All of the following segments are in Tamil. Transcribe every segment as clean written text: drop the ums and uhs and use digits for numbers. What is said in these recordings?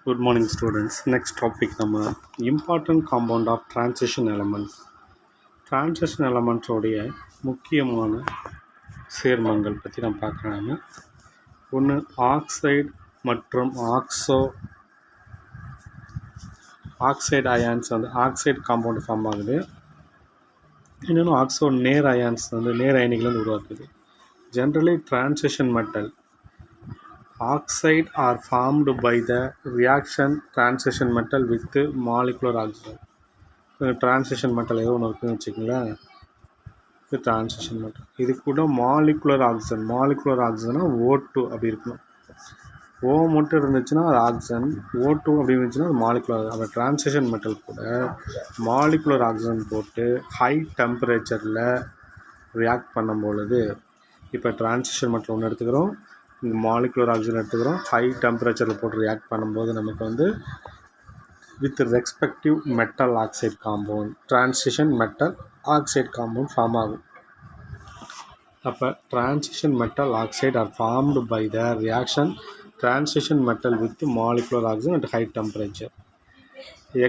Good morning, students. Next topic நம்ம important compound of transition elements. Transition elements உடைய முக்கியமான சேர்மங்கள் பற்றி நம்ம பார்க்குறாங்க. ஒன்று ஆக்சைடு மற்றும் ஆக்சைடு அயான்ஸ் வந்து ஆக்சைடு காம்பவுண்ட் ஃபார்ம் ஆகுது. இன்னொன்று ஆக்சோ நேர் அயான்ஸ் வந்து நேர் அயனிகள் வந்து உருவாக்குது. Generally transition metal oxide are formed by the reaction transition metal with molecular oxygen. Transition metal ஏதோ ஒன்று இருக்குதுன்னு வச்சுக்கோங்களேன், இது டிரான்சிஷன் மெட்டல். இது கூட மாலிகுலர் ஆக்சிஜனா O2 அப்படி இருக்கணும். ஓ மட்டும் இருந்துச்சுன்னா அது ஆக்சிஜன், O2 அப்படி இருந்துச்சுன்னா அது மாலிகுலர். அப்போ டிரான்சிஷன் மெட்டல் கூட மாலிகுலர் ஆக்சிஜன் போட்டு ஹை டெம்பரேச்சரில் ரியாக்ட் பண்ணும் பொழுது, இப்போ டிரான்சிஷன் மெட்டல் ஒன்று எடுத்துக்கிறோம், இந்த மாலிகுலர் ஆக்சிஜன் எடுத்துக்கிறோம், ஹை டெம்பரேச்சரில் போட்டு ரியாக்ட் பண்ணும்போது நமக்கு வந்து with respective metal oxide compound transition metal oxide compound form ஆகும். அப்போ transition metal oxide are formed by the reaction transition metal with molecular oxygen at high temperature.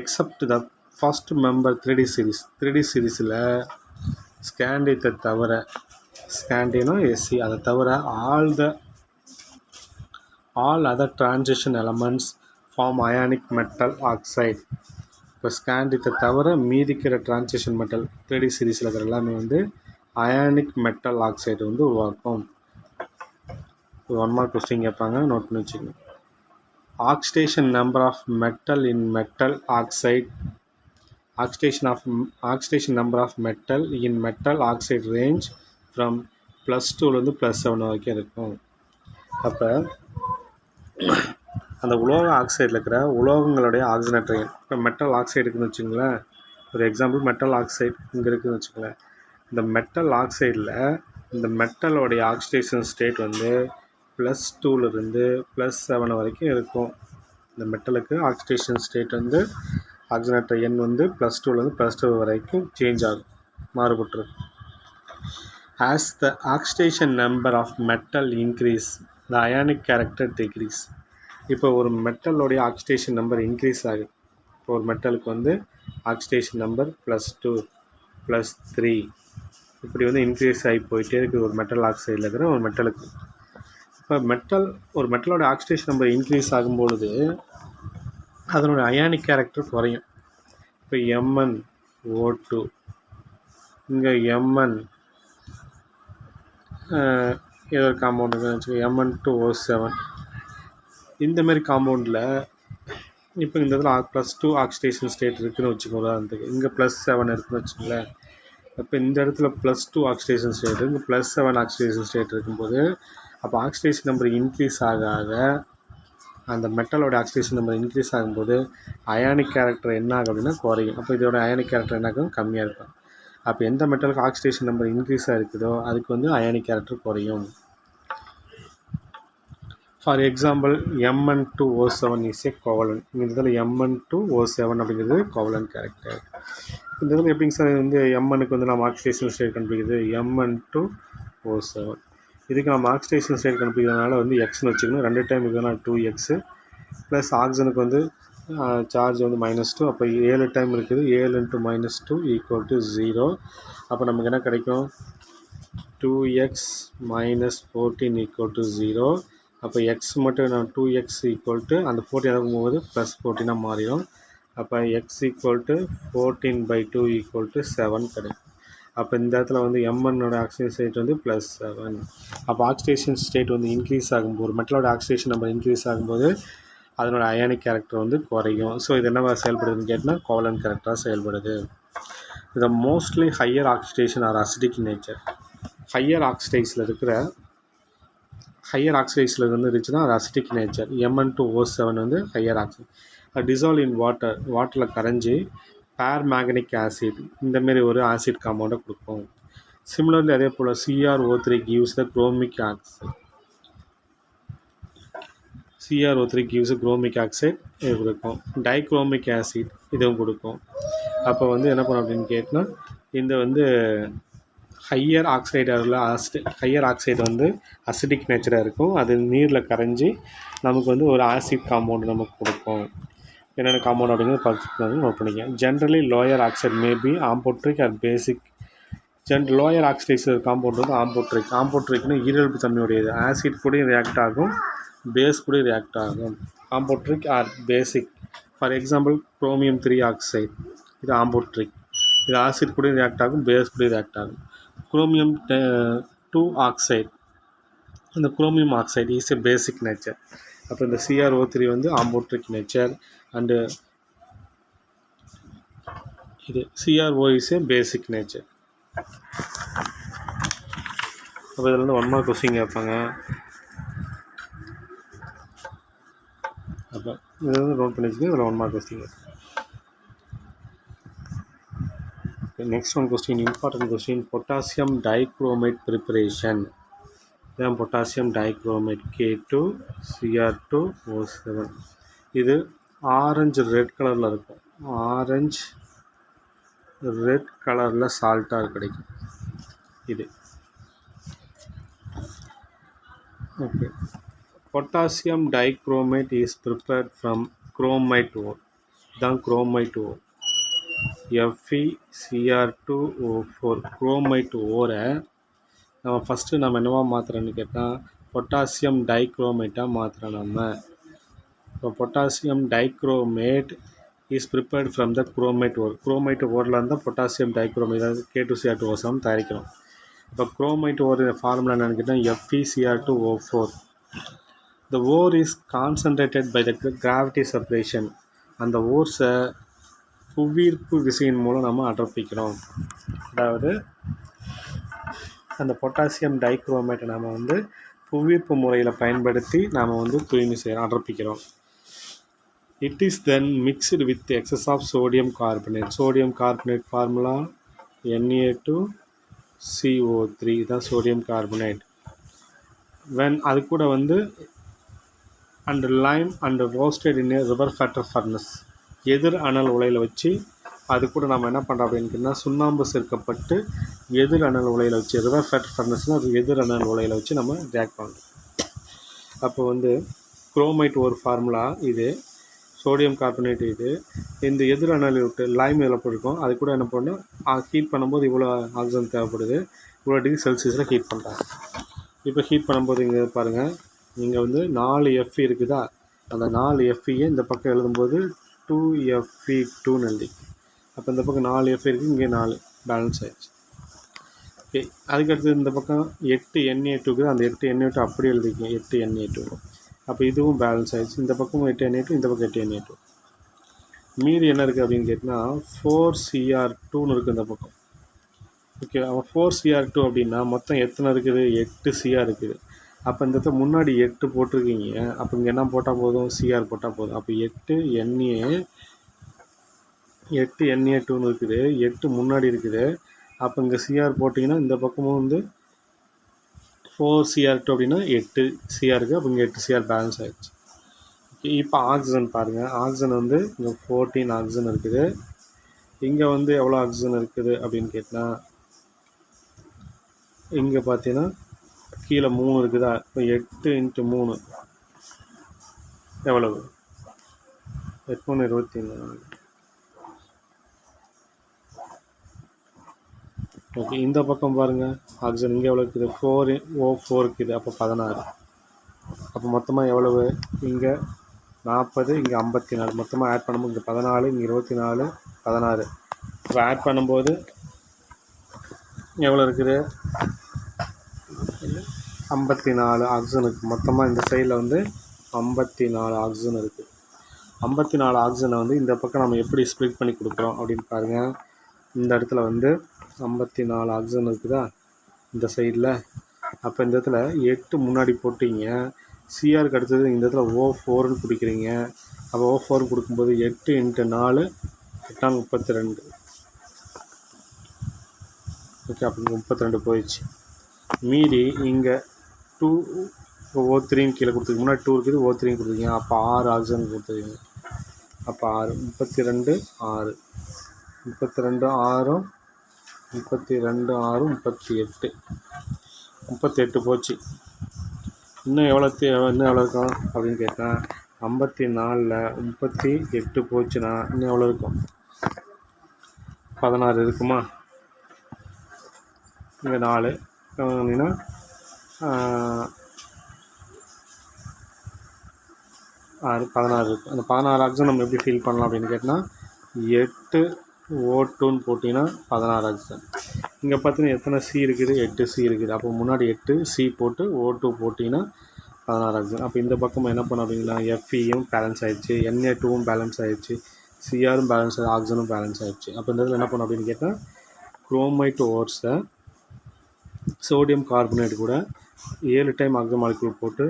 Except the first member 3D சீரீஸில் ஸ்கேண்டியத்தை தவிர, ஸ்கேண்டியனும் எஸ்சி அதை தவிர all other transition elements form ionic metal oxide. இப்போ ஸ்கேண்டியத்தை தவிர மீதிக்கிற டிரான்சிஷன் மெட்டல் 3D சீரீஸில் இருக்கிற எல்லாமே வந்து அயானிக் மெட்டல் ஆக்சைடு வந்து உருவாக்கும். ஒன் மார்க் கொஸ்டின் கேட்பாங்க, நோட் பண்ணி வச்சுக்கோங்க. Oxidation number of metal in metal oxide oxidation number of metal in metal oxide range from +2 +7 வரைக்கும் இருக்கும். அப்போ அந்த உலோக ஆக்சைடில் இருக்கிற உலோகங்களுடைய ஆக்சிஜனேற்ற எண், இப்போ மெட்டல் ஆக்சைடு இருக்குதுன்னு வச்சுங்களேன், ஒரு எக்ஸாம்பிள் மெட்டல் ஆக்சைடு இங்கே இருக்குதுன்னு வச்சுங்களேன். இந்த மெட்டல் ஆக்சைடில் இந்த மெட்டலோடைய ஆக்சிடேஷன் ஸ்டேட் வந்து +2 +7 வரைக்கும் இருக்கும். இந்த மெட்டலுக்கு ஆக்சிடேஷன் ஸ்டேட் வந்து ஆக்சிஜனேற்ற எண் வந்து +2 +7 வரைக்கும் சேஞ்ச் ஆகும், மாறுபட்டுருக்கு. As the oxidation number of metal increase, the ionic character decrease. இப்போ ஒரு மெட்டலோடைய ஆக்சிடேஷன் நம்பர் இன்க்ரீஸ் ஆகுது. இப்போ ஒரு மெட்டலுக்கு வந்து ஆக்சிடேஷன் நம்பர் +2 +3 இப்படி வந்து இன்க்ரீஸ் ஆகி போயிட்டே இருக்குது ஒரு மெட்டல் ஆக்சைடில் இருக்கிற ஒரு மெட்டலுக்கு. இப்போ ஒரு மெட்டலோட ஆக்சிடேஷன் நம்பர் இன்க்ரீஸ் ஆகும்பொழுது அதனுடைய அயானிக் கேரக்டர் குறையும். இப்போ MnO2, இங்கே Mn ஏதோ ஒரு காம்பவுண்ட் இருக்குன்னு வச்சுக்கோங்க, Mn2O7. இந்தமாரி காம்பவுண்டில் இப்போ இந்த இதில் +2 ஆக்சிடேஷன் ஸ்டேட் இருக்குதுன்னு வச்சுக்கோங்க, உதாரணத்துக்கு இங்கே +7 இருக்குதுன்னு வச்சுக்கோங்களேன். இப்போ இந்த இடத்துல +2 ஆக்சிடேஷன் ஸ்டேட் இங்கே +7 ஆக்சிடேஷன் ஸ்டேட் இருக்கும்போது, அப்போ ஆக்சிடேஷன் நம்பர் இன்க்ரீஸ் ஆக அந்த மெட்டலோட ஆக்சிடேஷன் நம்பர் இன்க்ரீஸ் ஆகும்போது அயானிக் கேரக்டர் என்ன ஆகும் அப்படின்னா குறையும். அப்போ இதோட அயானிக் கேரக்டர் என்ன ஆகும், கம்மியாக இருக்கும். அப்போ எந்த மெட்டலுக்கு ஆக்சிடேஷன் நம்பர் இன்க்ரீஸாக இருக்குதோ அதுக்கு வந்து அயானிக் கேரக்டர் குறையும். For example Mn2O7 is a covalent. இந்த இதில் Mn2O7 அப்படிங்கிறது கோவலன்ட் கேரக்டர். இந்த இதில் எப்படிங்க சார் வந்து Mnக்கு வந்து நம்ம ஆக்சிடேஷன் ஸ்டேட் கண்டுபிடிக்கிறது, Mn2O7. இதுக்கு நம்ம ஆக்சிடேஷன் ஸ்டேட் கண்டுபிடிக்கிறதுனால வந்து எக்ஸ்னு வச்சுக்கணும், 2 டைம் இருக்குதுன்னா 2x ப்ளஸ் ஆக்சிஜனுக்கு வந்து சார்ஜ் வந்து -2, அப்போ 7 டைம் இருக்குது, 7 × -2 = 0. அப்போ நமக்கு என்ன கிடைக்கும், 2x - 14 = 0. அப்போ எக்ஸ் மட்டும் நான் 2x = அந்த 14 இறக்கும்போது +14 மாறிடும். அப்போ x = 14/2 = 7 கிடைக்கும். அப்போ இந்த இடத்துல வந்து Mnோட ஆக்சிடேஷன் ஸ்டேட் வந்து +7. அப்போ ஆக்சிடேஷன் ஸ்டேட் வந்து இன்க்ரீஸ் ஆகும்போது, ஒரு மெட்டலோட ஆக்சிடேஷன் நம்பர் இன்க்ரீஸ் ஆகும்போது அதனோட அயானிக் கேரக்டர் வந்து குறையும். ஸோ இது என்னவா செயல்படுதுன்னு கேட்டால் கோவலன்ட் கேரக்டராக செயல்படுது. இது mostly higher oxidation are acidic nature. Higher ஆக்சிடைஸில் வந்து இருந்துச்சுன்னா அது அசிடிக் நேச்சர். Mn2O7 வந்து ஹையர் ஆக்சைடு. டிசால்வ் இன் வாட்டரில் கரைஞ்சி பேர்மேங்கனிக் ஆசிட் இந்தமாரி ஒரு ஆசிட் காம்பவுண்டை கொடுக்கும். சிமிலர்லி அதே போல் CrO3 gives the chromic oxide. CrO3 gives chromic oxide இது கொடுக்கும். டைக்ரோமிக் ஆசிட் இதுவும் கொடுக்கும். அப்போ வந்து என்ன பண்ணும் அப்படின்னு கேட்டால், இந்த வந்து ஹையர் ஆக்சைடாக உள்ள ஹையர் ஆக்சைடு வந்து அசிடிக் நேச்சராக இருக்கும். அது நீரில் கரைஞ்சி நமக்கு வந்து ஒரு ஆசிட் காம்பவுண்ட் நமக்கு கொடுக்கும். என்னென்ன காம்பவுண்ட் அப்படிங்கிறது பார்த்து நோட் பண்ணிக்க. Generally lower oxide maybe amphoteric or basic. Lower oxide compound வந்து ஆம்போட்ரிக். ஆம்போட்ரிக்னு ஈரல்பு தன்மையுடையது. ஆசிட் கூட ரியாக்ட் ஆகும், பேஸ் கூட ரியாக்ட் ஆகும். Amphoteric or basic. For example chromium 3 oxide, இது ஆம்போட்ரிக். இது ஆசிட் கூட ரியாக்ட் ஆகும், பேஸ் கூட ரியாக்ட் ஆகும். குரோமியம் 2 ஆக்சைடு, இந்த chromium oxide is a basic nature. அப்போ இந்த CrO3 வந்து ஆம்போட்ரிக் நேச்சர் அண்டு இது CrO is a basic nature. அப்போ இதில் வந்து 1 மார்க் கொஸ்டின் கேட்பாங்க. அப்போ இதை வந்து நோட் பண்ணி வச்சுக்கோங்க. இதில் 1 மார்க் கொஸ்டின் கேட்பாங்க. Next one question, important question, potassium dichromate preparation. இதான் பொட்டாசியம் டைக்ரோமேட் K2Cr2O7. இது ஆரஞ்சு ரெட் கலரில் இருக்கும். ஆரஞ்சு ரெட் கலரில் சால்ட்டாக கிடைக்கும் இது. Okay, potassium dichromate is prepared from chromite ஓர். இதுதான் குரோமைட் ஓர். FeCr2O4 குரோமைட் ஓரை நம்ம ஃபஸ்ட்டு நம்ம என்னவா மாற்றுறோன்னு கேட்டால் பொட்டாசியம் டைக்ரோமேட்டாக மாற்றுறோம் நம்ம. இப்போ potassium dichromate is prepared from the chromite ore. குரோமைட் ஓரில் இருந்தால் பொட்டாசியம் டைக்ரோமேட், அதாவது K2Cr2O7 தயாரிக்கிறோம். இப்போ குரோமைட் ஓர் ஃபார்முலா என்னென்னு கேட்டால் FeCr2O4. The ore is concentrated by the gravity separation. அந்த ஓர்ஸை புவியீர்ப்பு விசையின் மூலம் நம்ம அடர்த்திக்கிறோம். அதாவது அந்த பொட்டாசியம் டைக்ரோமேட்டை நாம் வந்து புவியீர்ப்பு முறையில் பயன்படுத்தி நாம் வந்து தூய்மை செய்கிறோம், அடர்த்திக்கிறோம். It is then mixed with excess of sodium carbonate. Sodium carbonate formula Na2CO3 தான் sodium carbonate. When அது கூட வந்து and lime and roasted in a reverse furnace, எதிர் அனல் உலையில் வச்சு அது கூட நம்ம என்ன பண்ணுறோம் அப்படின்னா சுண்ணாம்பு சேர்க்கப்பட்டு எதிர் அனல் உலையில் வச்சு, ரிவர் ஃபர்னஸ்னால் அது எதிர் அனல் உலையில் வச்சு நம்ம ரியாக்ட் பண்ணுறோம். அப்போ வந்து குரோமைட் ஒரு ஃபார்முலா இது, சோடியம் கார்பனேட் இது. இந்த எதிர் அனல் விட்டு லைம் இதில் போட்டிருக்கோம். அது கூட என்ன பண்ணணும், ஹீட் பண்ணும்போது இவ்வளோ ஆக்சிஜன் தேவைப்படுது, இவ்வளோ டிகிரி செல்சியஸில் ஹீட் பண்ணுறாங்க. இப்போ ஹீட் பண்ணும்போது இங்கே பாருங்கள், இங்கே வந்து 4 Fe இருக்குதா, அந்த 4 Feயை இந்த பக்கம் எழுதும்போது 2Fe2ன்னு எழுதி, அப்போ இந்த பக்கம் 4 Fe இருக்குது, இங்கே 4 பேலன்ஸ் ஆகிடுச்சு. ஓகே, அதுக்கடுத்து இந்த பக்கம் 8 Na2 இருக்குது, அந்த 8 Na2 அப்படி எழுதிக்கோங்க, 8 Na2. அப்போ இதுவும் பேலன்ஸ் ஆகிடுச்சு. இந்த பக்கமும் 8 Na2, இந்த பக்கம் 8 Na2. மீதி என்ன இருக்குது அப்படின்னு கேட்டிங்கன்னா 4Cr2ன்னு இருக்குது இந்த பக்கம். ஓகே, அவன் 4Cr2 அப்படின்னா மொத்தம் எத்தனை இருக்குது, 8 Cr இருக்குது. அப்போ இந்த இடத்துல முன்னாடி 8 போட்டிருக்கீங்க, அப்போ இங்கே என்ன போட்டால் போதும், Cr போட்டால் போதும். அப்போ 8 Na2ன்னு இருக்குது, 8 முன்னாடி இருக்குது. அப்போ இங்கே Cr போட்டிங்கன்னா இந்த பக்கமும் வந்து 4Cr2 அப்படின்னா 8 Cr இருக்குது. அப்போ இங்கே 8 Cr பேலன்ஸ் ஆகிடுச்சு. ஓகே, இப்போ ஆக்சிஜன் பாருங்கள். ஆக்சிஜன் வந்து இங்கே 14 ஆக்சிஜன் இருக்குது. இங்கே வந்து எவ்வளோ ஆக்சிஜன் இருக்குது அப்படின்னு கேட்டால் இங்கே பார்த்தீங்கன்னா கீழே 3 இருக்குதா. இப்போ 8 × 3 எவ்வளவு, 8 3 24. ஓகே, இந்த பக்கம் பாருங்கள் ஆக்சிஜன் இங்கே எவ்வளோ இருக்குது, 4O4 இருக்குது. அப்போ 16. அப்போ மொத்தமாக எவ்வளவு, இங்கே 40, இங்கே 54. மொத்தமாக ஆட் பண்ணும்போது இங்கே 14, இங்கே 24, 16. இப்போ ஆட் பண்ணும்போது எவ்வளோ இருக்குது, 54 ஆக்சிஜன் இருக்குது. மொத்தமாக இந்த சைடில் வந்து 54 ஆக்சிஜன் இருக்குது. 54 ஆக்சிஜனை வந்து இந்த பக்கம் நம்ம எப்படி ஸ்ப்ளிட் பண்ணி கொடுக்குறோம் அப்படின்னு பாருங்கள். இந்த இடத்துல வந்து 54 ஆக்சிஜன் இருக்குதா இந்த சைடில். அப்போ இந்த இடத்துல 8 முன்னாடி போட்டிங்க, சிஆருக்கு அடுத்தது இந்த இடத்துல O4ன்னு பிடிக்கிறீங்க. அப்போ O4 கொடுக்கும்போது 8 × 4 8 32. ஓகே, அப்போ 32 போயிடுச்சு. மீதி இங்கே 2O3ன்னு கீழே கொடுத்துருக்கு, முன்னாடி 2 இருக்குது, O3ன்னு கொடுத்துருக்கீங்க. அப்போ 6 ஆக்சிஜன் கொடுத்துருக்கீங்க. அப்போ 6 32 6 32 6 32 6 38 38 போச்சு. இன்னும் எவ்வளோ இருக்கும் அப்படின்னு கேட்டால் 54ல் 38 போச்சுன்னா இன்னும் எவ்வளோ இருக்கும்? 16 இருக்குமா? இங்கே 4 அப்படின்னா 16 இருக்கும். அந்த 16 ஆக்சிஜன் நம்ம எப்படி ஃபீல் பண்ணலாம் அப்படின்னு கேட்டால் 8 O2ன்னு போட்டிங்கன்னா 16 ஆக்சிஜன். இங்கே பார்த்தீங்கன்னா எத்தனை சி இருக்குது? 8 சி இருக்குது. அப்போ முன்னாடி 8 சி போட்டு O2 போட்டிங்கன்னா 16 ஆக்சிஜன். அப்போ இந்த பக்கம் என்ன பண்ண அப்படிங்களா? எஃப்இயும் பேலன்ஸ் ஆகிடுச்சு, Na2வும் பேலன்ஸ் ஆகிடுச்சு, சிஆரும் பேலன்ஸ் ஆகி ஆக்சிஜனும் பேலன்ஸ் ஆகிடுச்சு. அப்போ இந்த இதில் என்ன பண்ணணும் அப்படின்னு கேட்டால் குரோமைட் ஓர்ஸை சோடியம் கார்பனேட் கூட 7 டைம் ஆக்சிஜன் மாலிக்யூல் போட்டு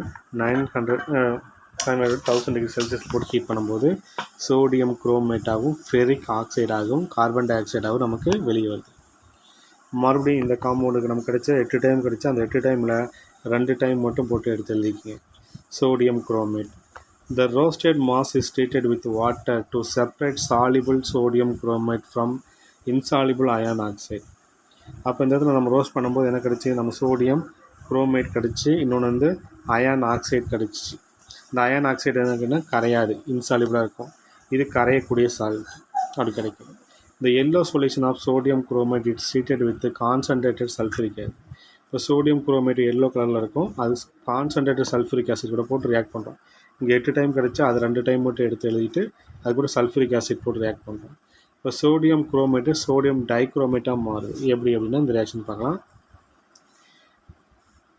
1000 டிகிரி செல்சியஸ் போட்டு ஹீட் பண்ணும்போது சோடியம் குரோமேட்டாகவும் ஃபெரிக் ஆக்சைடாகவும் கார்பன் டை ஆக்சைடாகவும் நமக்கு வெளியே வருது. மறுபடியும் இந்த காம்பவுண்டுக்கு நமக்கு கிடைச்ச 8 டைம் கிடைச்சா அந்த 8 டைமில் 2 டைம் மட்டும் போட்டு எடுத்து எழுதிக்கிங்க. Sodium chromate. The roasted mass is treated with water to separate soluble sodium chromate from insoluble iron oxide. அப்போ இந்த இடத்துல நம்ம ரோஸ்ட் பண்ணும்போது என்ன கிடச்சி? நம்ம சோடியம் குரோமேட் கிடச்சி, இன்னொன்று வந்து அயான் ஆக்சைடு கிடச்சிச்சு. இந்த அயான் ஆக்சைடு என்னன்னா கரையாது, இன்சாலிபிளாக இருக்கும். இது கரையக்கூடிய சால்ட் அப்படி கிடைக்கும். இந்த yellow solution of sodium chromate it's treated with concentrated sulphuric acid. இப்போ சோடியம் குரோமேட் எல்லோ கலரில் இருக்கும், அது கான்சன்ட்ரேட்டட் சல்ஃபரிக் ஆசிட் கூட போட்டு ரியாக்ட் பண்ணுறோம். இங்கே 8 டைம் கிடச்சா அது 2 டைம் மட்டும் எடுத்து எழுதிட்டு அது கூட சல்ஃபரிக் ஆசிட் போட்டு ரியாக்ட் பண்ணுறோம். இப்போ சோடியம் குரோமேட்டு சோடியம் டைக்ரோமேட்டாக மாறுது. எப்படி அப்படின்னா இந்த ரியாக்ஷன் பார்க்கலாம்.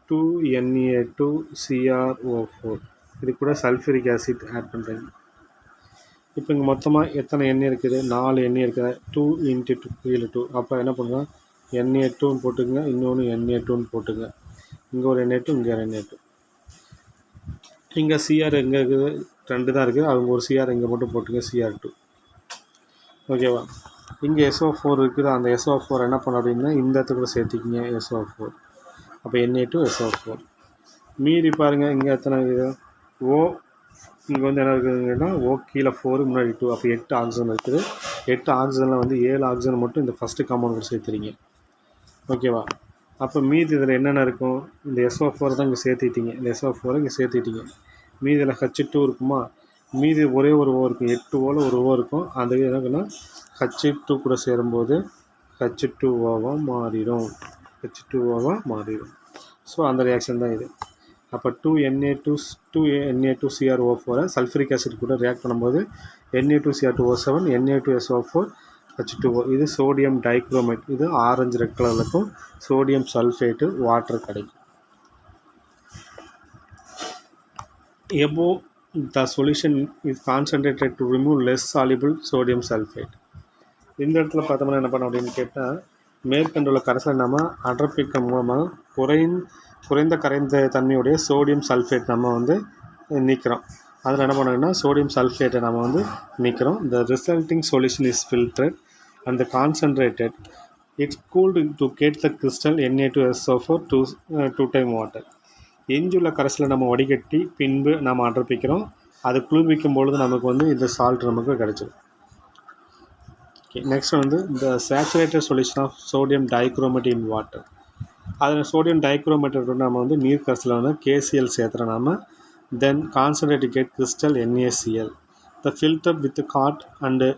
2Na2CrO4 இது கூட சல்ஃபரிக் ஆசிட் ஆட் பண்ணுறீங்க. இப்போ இங்கே மொத்தமாக எத்தனை எண்ணெய் இருக்குது? 4 எண்ணெய் இருக்குது. 2 × 2 2. அப்போ என்ன பண்ணுறோம்? Na2ன்னு போட்டுங்க, இன்னொன்று Na2ன்னு போட்டுங்க. இங்கே ஒரு Na2, இங்கே ஒரு Na2. இங்கே சிஆர் எங்கே இருக்குது? 2 தான் இருக்குது. அவங்க ஒரு சிஆர் இங்கே மட்டும் போட்டுங்க, Cr2. ஓகேவா? இங்கே SO4 இருக்குது. அந்த SO4 என்ன பண்ண அப்படின்னா இந்த இடத்துல கூட சேர்த்திக்கிங்க, SO4. அப்போ Na2SO4. மீதி பாருங்கள் இங்கே எத்தனை இருக்குது? ஓ இங்கே வந்து என்ன இருக்குதுங்கன்னா ஓ கீழே 4 முன்னாடி 2. அப்போ 8 ஆக்சிஜன் இருக்குது. 8 ஆக்சிஜனில் வந்து 7 ஆக்சிஜன் மட்டும் இந்த ஃபஸ்ட்டு காம்பவுண்ட் கூட சேர்த்துறீங்க. ஓகேவா? அப்போ மீதி இதில் என்னென்ன இருக்கும்? இந்த SO4 தான் இங்கே சேர்த்திட்டீங்க, இந்த SO4 இங்கே சேர்த்திட்டீங்க. மீதி இதில் H2 இருக்குமா? மீதி ஒரே ஒரு ஓ இருக்கும், 8 ஓவில் ஒரு ஓ இருக்கும். அந்த என்னன்னா H2 கூட சேரும்போது H2Oவாக மாறிடும், H2Oவாக மாறிடும். ஸோ அந்த ரியாக்ஷன் தான் இது. அப்போ 2Na2CrO4 சல்ஃபரிக் ஆசிட் கூட ரியாக்ட் பண்ணும்போது Na2Cr2O7 Na2SO4 H2O. இது சோடியம் டைக்ரோமேட். இது ஆரஞ்சு ரெட் கலரில் இருக்கும். சோடியம் சல்ஃபேட்டு வாட்டர் கிடைக்கும். எபோ the solution is concentrated to remove less soluble sodium sulphate. இந்த இடத்துல பார்த்தோம்னா என்ன பண்ணோம் அப்படின்னு கேட்டால் மேற்கண்டுள்ள கரைசலை நம்ம அடர்ப்பிக்க மூலமாக குறைந்த கரைந்த தன்மையுடைய சோடியம் சல்ஃபேட் நம்ம வந்து நீக்கிறோம். அதில் என்ன பண்ணோம்னா சோடியம் சல்ஃபேட்டை நம்ம வந்து நீக்கிறோம். The resulting solution is filtered and concentrated. It's cooled to get the crystal Na2SO4 2 time water. எஞ்சுள்ள கரைசலை நம்ம வடிகட்டி பின்பு நம்ம அடர்ப்பிக்கிறோம். அது குளிர்விக்கும் பொழுது நமக்கு வந்து இந்த சால்ட் நமக்கு கிடைச்சிடும். நெக்ஸ்ட் வந்து இந்த saturated solution of sodium dichromate in water. அதில் சோடியம் டைக்ரோமேட்டோட நம்ம வந்து நீர் கரைசலில் வந்து KCl சேர்த்துறோம் நம்ம. Then concentrate get crystal NaCl. The filter with cot and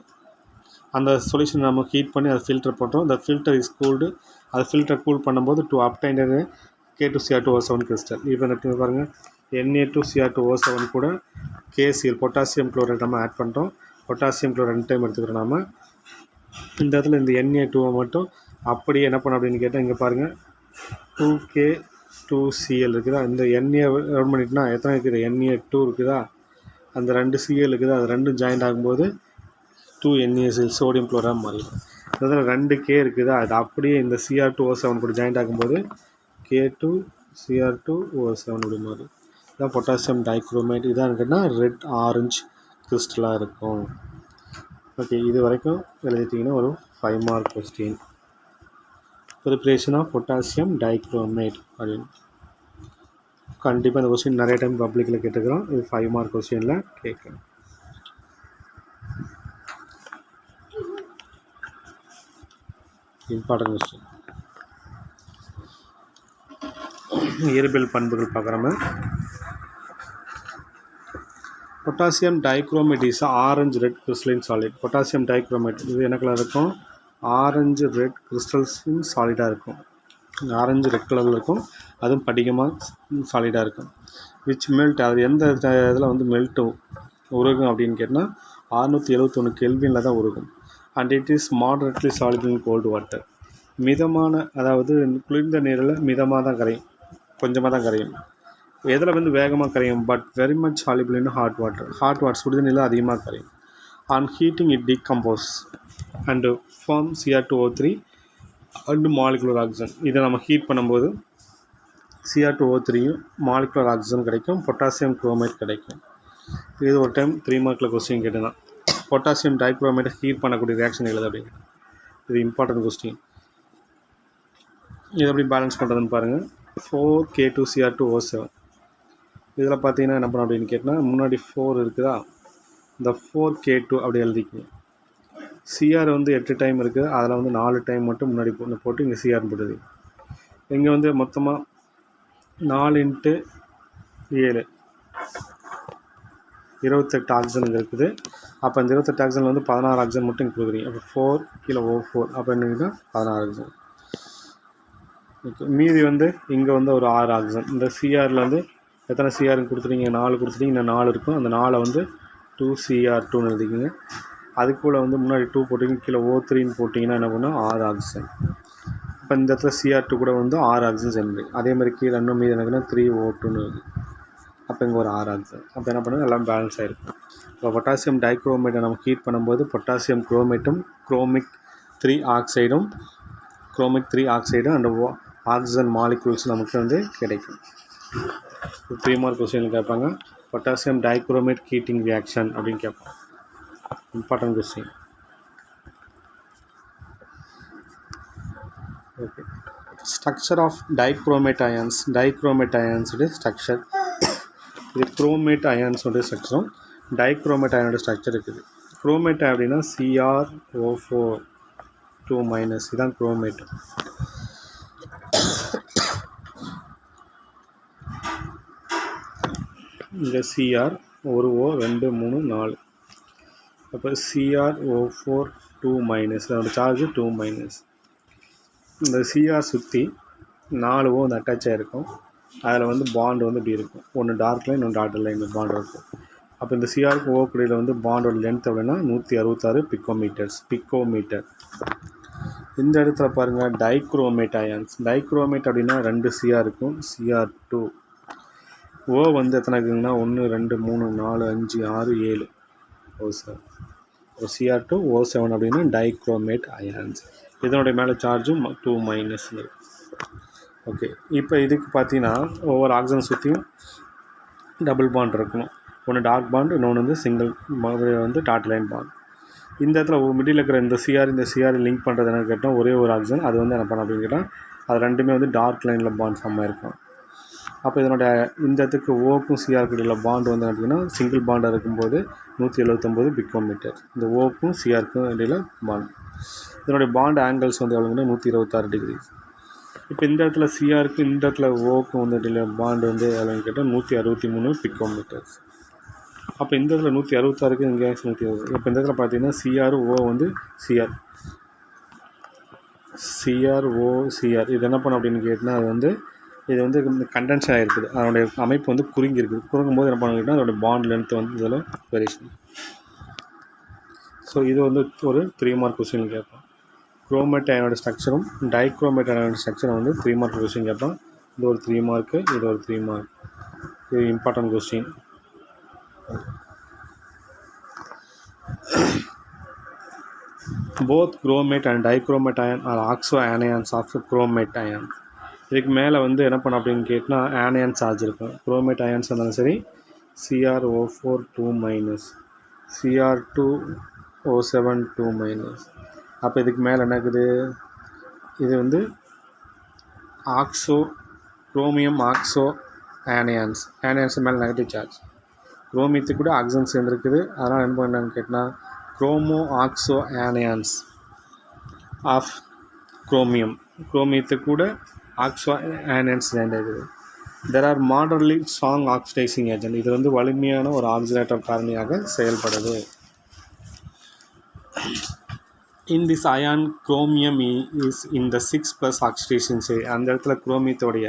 அந்த சொல்யூஷன் நம்ம ஹீட் பண்ணி அதை ஃபில்டர் பண்ணுறோம். The filter is cooled. அதை ஃபில்டர் கூல் பண்ணும்போது டு அப்டைன் K2Cr2O7 கிறிஸ்டல். இப்போ இந்த பாருங்கள் Na2Cr2O7 கூட KCl பொட்டாசியம் குளோரைட் நம்ம ஆட் பண்ணுறோம். பொட்டாசியம் குளோரைட் 2 டைம் எடுத்துக்கிறோம் நம்ம. இந்த இடத்துல இந்த Na2 மட்டும் அப்படியே என்ன பண்ணோம் அப்படின்னு கேட்டால் இங்கே பாருங்கள் 2K2Cl இருக்குதா? இந்த Na எவ்வளோ பண்ணிட்டுனா எத்தனை இருக்குது? Na2 இருக்குதா? அந்த 2 Cl இருக்குது. அது ரெண்டும் ஜாயிண்ட் ஆகும்போது 2NaCl சோடியம் குளோரைடாக மாறிடும். இதில் 2K இருக்குதா? அது அப்படியே இந்த Cr2O7 கூட ஜாயிண்ட் ஆகும்போது K2Cr2O7 அப்படி மாறும். இதான் பொட்டாசியம் டைக்ரோமேட். இதான் கேட்டால் ரெட் ஆரஞ்சு கிறிஸ்டலாக இருக்கும். ஓகே, இது வரைக்கும் எழுதிட்டிங்கன்னா ஒரு 5 mark question. Preparation of potassium dichromate அப்படின்னு கண்டிப்பாக இந்த கொஸ்டின் நிறைய டைம் பப்ளிக்கில் கேட்டுக்கிறோம். இது 5 மார்க் கொஸ்டினில் கேட்குறேன். Important question. இயற்பியல் பண்புகள் பார்க்குறோம். Potassium dichromate is orange red crystalline solid. Potassium dichromate இது என்ன கலர் இருக்கும்? ஆரஞ்சு ரெட் கிறிஸ்டல்ஸின் சாலிடாக இருக்கும். ஆரஞ்சு ரெட் கலரில் இருக்கும். அதுவும் படிகமாக சாலிடாக இருக்கும். விச் மெல்ட், அது எந்த இதில் வந்து மெல்ட்டு உருகும் அப்படின்னு கேட்டால் 671 கெல்வினில் தான் உருகும். And it is moderately solid in cold water. மிதமான, அதாவது குளிர்ந்த நீரில் மிதமாக தான் கரையும், கொஞ்சமாக தான் கரையும். எதில் வந்து வேகமாக கரையும்? But very much soluble in hot water. Hot water சுடுதண்ணியில் அதிகமாக கரையும். On heating it decompose and form Cr2O3 and molecular oxygen. இதை நம்ம ஹீட் பண்ணும்போது Cr2O3யும் மாலிகுலர் ஆக்சிஜன் கிடைக்கும், பொட்டாசியம் குரோமேட் கிடைக்கும். இது ஒரு டைம் 3 மார்க்கில் கொஸ்டின் கேட்டுதான். பொட்டாசியம் டைக்ரோமேட்டை ஹீட் பண்ணக்கூடிய ரியாக்ஷன் எழுது அப்படின்னு. இது இம்பார்ட்டன்ட் கொஸ்டின். இது எப்படி பேலன்ஸ் பண்ணுறதுன்னு பாருங்கள். 4K2Cr2O7. இதில் பார்த்தீங்கன்னா என்ன பண்ணணும் அப்படின்னு கேட்டால், முன்னாடி 4 இருக்குதா, இந்த 4K2 அப்படி எழுதிக்கணும். Cr வந்து 8 டைம் இருக்குது, அதில் வந்து 4 டைம் மட்டும் முன்னாடி போட்டு இங்கே Cr போட்டுது. இங்கே வந்து மொத்தமாக 4 × 7 28 ஆக்சிஜன் இங்கே இருக்குது. அப்போ இந்த 28 ஆக்சிஜனில் வந்து 16 ஆக்சிஜன் மட்டும் இங்கே கொடுக்குறீங்க. அப்போ 4 கீழே O4 அப்போ என்னன்னா 16 ஆக்சிஜன். ஓகே, மீதி வந்து இங்கே வந்து ஒரு 6 ஆக்சிஜன். இந்த Crல வந்து எத்தனை Cr கொடுத்துட்டீங்க? 4 கொடுத்துட்டீங்க. இன்னும் 4 இருக்கும். அந்த 4 வந்து 2Cr2ன்னு எழுதிக்கிங்க. அதுக்குள்ளே வந்து முன்னாடி 2 போட்டிங்க, கீழே O3ன்னு போட்டிங்கன்னா என்ன பண்ணால் 6 ஆக்சிஜன். இப்போ இந்த இடத்துல Cr2 கூட வந்து 6 ஆக்சிஜன் சேர்ந்து, அதே மாதிரி கீழே இன்னும் மீதி எனக்குன்னா 3O2ன்னு வருது. அப்போ இங்கே ஒரு 6 ஆக்சிஜன். அப்போ என்ன பண்ணுங்கள், எல்லாம் பேலன்ஸ் ஆகிருக்கும். இப்போ பொட்டாசியம் டைக்ரோமேட்டை நம்ம ஹீட் பண்ணும்போது பொட்டாசியம் குரோமேட்டும் குரோமிக் 3 ஆக்சைடும் அந்த ஆக்சிஜன் மாலிகூல்ஸ் நமக்கு வந்து கிடைக்கும். 3 மார்க் கொஸ்டின் கேட்பாங்க. பொட்டாசியம் டைக்ரோமேட் ஹீட்டிங் ரியாக்ஷன் அப்படின்னு கேட்பாங்க. Important question. Okay, structure of dichromate ions. Dichromate அயான்ஸுடைய ஸ்ட்ரக்சர் இது. குரோமேட் அயான்ஸோடைய ஸ்ட்ரக்சரும் டைக்ரோமேட் அயானோட ஸ்ட்ரக்சர் இருக்குது. குரோமேட் அப்படின்னா Cr2O2-, இதுதான் குரோமேட். இங்கே Cr ஒரு O 2 3 4. அப்போ Cr2O4-, அதோட சார்ஜ் 2-. இந்த Cr சுற்றி 4 O வந்து அட்டாச் ஆகிருக்கும். அதில் வந்து பாண்டு வந்து இப்படி இருக்கும். ஒன்று டார்க் லைன், ஒன்று டார்க் லைன் பாண்டு இருக்கும். அப்போ இந்த Crக்கு O கடையில் வந்து பாண்டோட லென்த் அப்படின்னா 166 பிக்கோமீட்டர். இந்த இடத்துல பாருங்கள் டைக்ரோமேட் அயான்ஸ். டைக்ரோமேட் அப்படின்னா 2 Cr இருக்கும். Cr2 O வந்து எத்தனை இருக்குதுங்கன்னா 1 2 3 4 5 6 7 O7. Cr2O7 அப்படின்னா டைக்ரோமேட் அயான்ஸ். இதனுடைய மேலே சார்ஜும் 2-. ஓகே, இப்போ இதுக்கு பார்த்தீங்கன்னா ஒவ்வொரு ஆக்சிஜன் சுற்றியும் டபுள் பாண்ட் இருக்கணும். ஒன்று டார்க் பாண்ட், இன்னொன்று வந்து சிங்கிள் வந்து டாட் லைன் பாண்ட். இந்த இடத்துல மிடில் இருக்கிற இந்த Cr லிங்க் பண்ணுறது என்னன்னு கேட்டால் ஒரே ஒரு ஆக்சிஜன். அது வந்து என்ன பண்ண அப்படின்னு கேட்டால் அது ரெண்டுமே வந்து டார்க் லைனில் பாண்ட் ஃபார்ம் ஆகிருக்கும். அப்போ இதனுடைய இந்த இடத்துக்கு ஓக்கும் Crக்கு இடையில பாண்டு வந்து அப்படின்னா சிங்கிள் பாண்டாக இருக்கும்போது 179 பிக்கோமீட்டர். இந்த ஓக்கும் Crக்கும் இடையில பாண்ட். இதனுடைய பாண்ட் ஆங்கிள்ஸ் வந்து எவ்வளோங்கன்னா 126 டிகிரி. இப்போ இந்த இடத்துல Crக்கு இந்த இடத்துல ஓக்கும் வந்து இடையில பாண்டு வந்து எவ்வளோன்னு கேட்டால் 163 பிக்கோமீட்டர்ஸ். அப்போ இந்த இடத்துல 166க்கு இங்கே 120. இப்போ இந்த இடத்துல பார்த்தீங்கன்னா Cr-O வந்து Cr இது என்ன பண்ணும் அப்படின்னு கேட்டால் அது வந்து இது வந்து கண்டென்ஷன் ஆகிருக்குது. அதனுடைய அமைப்பு வந்து குறுங்கி இருக்குது. குறுங்கும்போது என்ன பண்ண அதோட பாண்ட் லென்த் வந்து இதில் வேரியேஷன். ஸோ இது வந்து ஒரு 3 மார்க் கொஸ்டின் கேட்போம். குரோமேட் அயனோட ஸ்ட்ரக்சரும் டைக்ரோமேட் அயனோட ஸ்ட்ரக்சரும் வந்து 3 மார்க் கொஸ்டின் கேட்பான். இது ஒரு 3 மார்க்கு, இது ஒரு 3 மார்க். இது important question. Both chromate and dichromate ion are oxo anions of chromate ion. இதுக்கு மேலே வந்து என்ன பண்ண அப்படின்னு கேட்டால் ஆனியான் சார்ஜ் இருக்கும். குரோமேட் அயான்ஸ் இருந்தாலும் சரி Cr2O4-, Cr2O7 2-. அப்போ இதுக்கு மேலே என்ன இருக்குது, இது வந்து குரோமியம் ஆக்ஸோ ஆனியான்ஸ் மேலே நெகட்டிவ் சார்ஜ். குரோமியத்துக்கு கூட ஆக்சிஜன் சேர்ந்துருக்குது. அதனால் என்ன பண்ணான்னு கேட்டால் குரோமோ ஆக்ஸோ ஆனியான்ஸ் ஆஃப் குரோமியத்துக்கு கூட ஆக்ஸோ ஆயன்ஸ் ஜாயின் ஆகுது. There are moderately strong oxidising agent. இது வந்து வலிமையான ஒரு ஆக்சிடேட்டர் காரணியாக செயல்படுது. In this ion, chromium is in the 6+ oxidation state. அந்த இடத்துல குரோமியத்தோடைய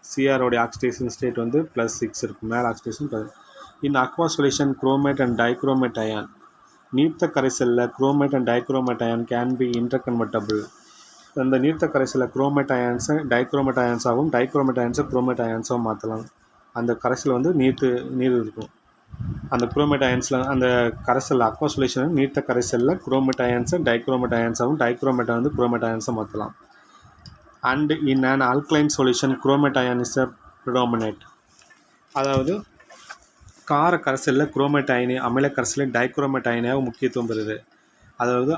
சிஆரோடைய ஆக்சிடேஷன் ஸ்டேட் வந்து +6 இருக்கும். மேலே oxidation in aqua solution chromate and dichromate ion. நீர்த்த கரைசலில் chromate and dichromate ion can be interconvertible. அந்த நீர்த்த கரைசலில் குரோமேட் அயான்ஸை டைக்ரோமேட் அயான்ஸாகவும் டைக்ரோமேட் அயான்ஸை குரோமேட் அயான்ஸாகவும் மாற்றலாம். அந்த கரைசல் வந்து நீர் இருக்கும். அந்த குரோமேட் அயன்ஸில் அந்த கரைசல் அக்வா சொல்யூஷன் நீர்த்த கரைசலில் குரோமேட் அயன்ஸை டைக்ரோமேட் அயன்ஸாகவும் டைக்ரோமேட்டை வந்து குரோமேட் அயன்ஸை மாற்றலாம். And in an alkaline solution chromate ion is a predominate. அதாவது கார கரைசலில் குரோமேட் அயனி அமில கரைசலில் டைக்ரோமேட் அயனியாக முக்கியத்துவம் பெறுது. அதாவது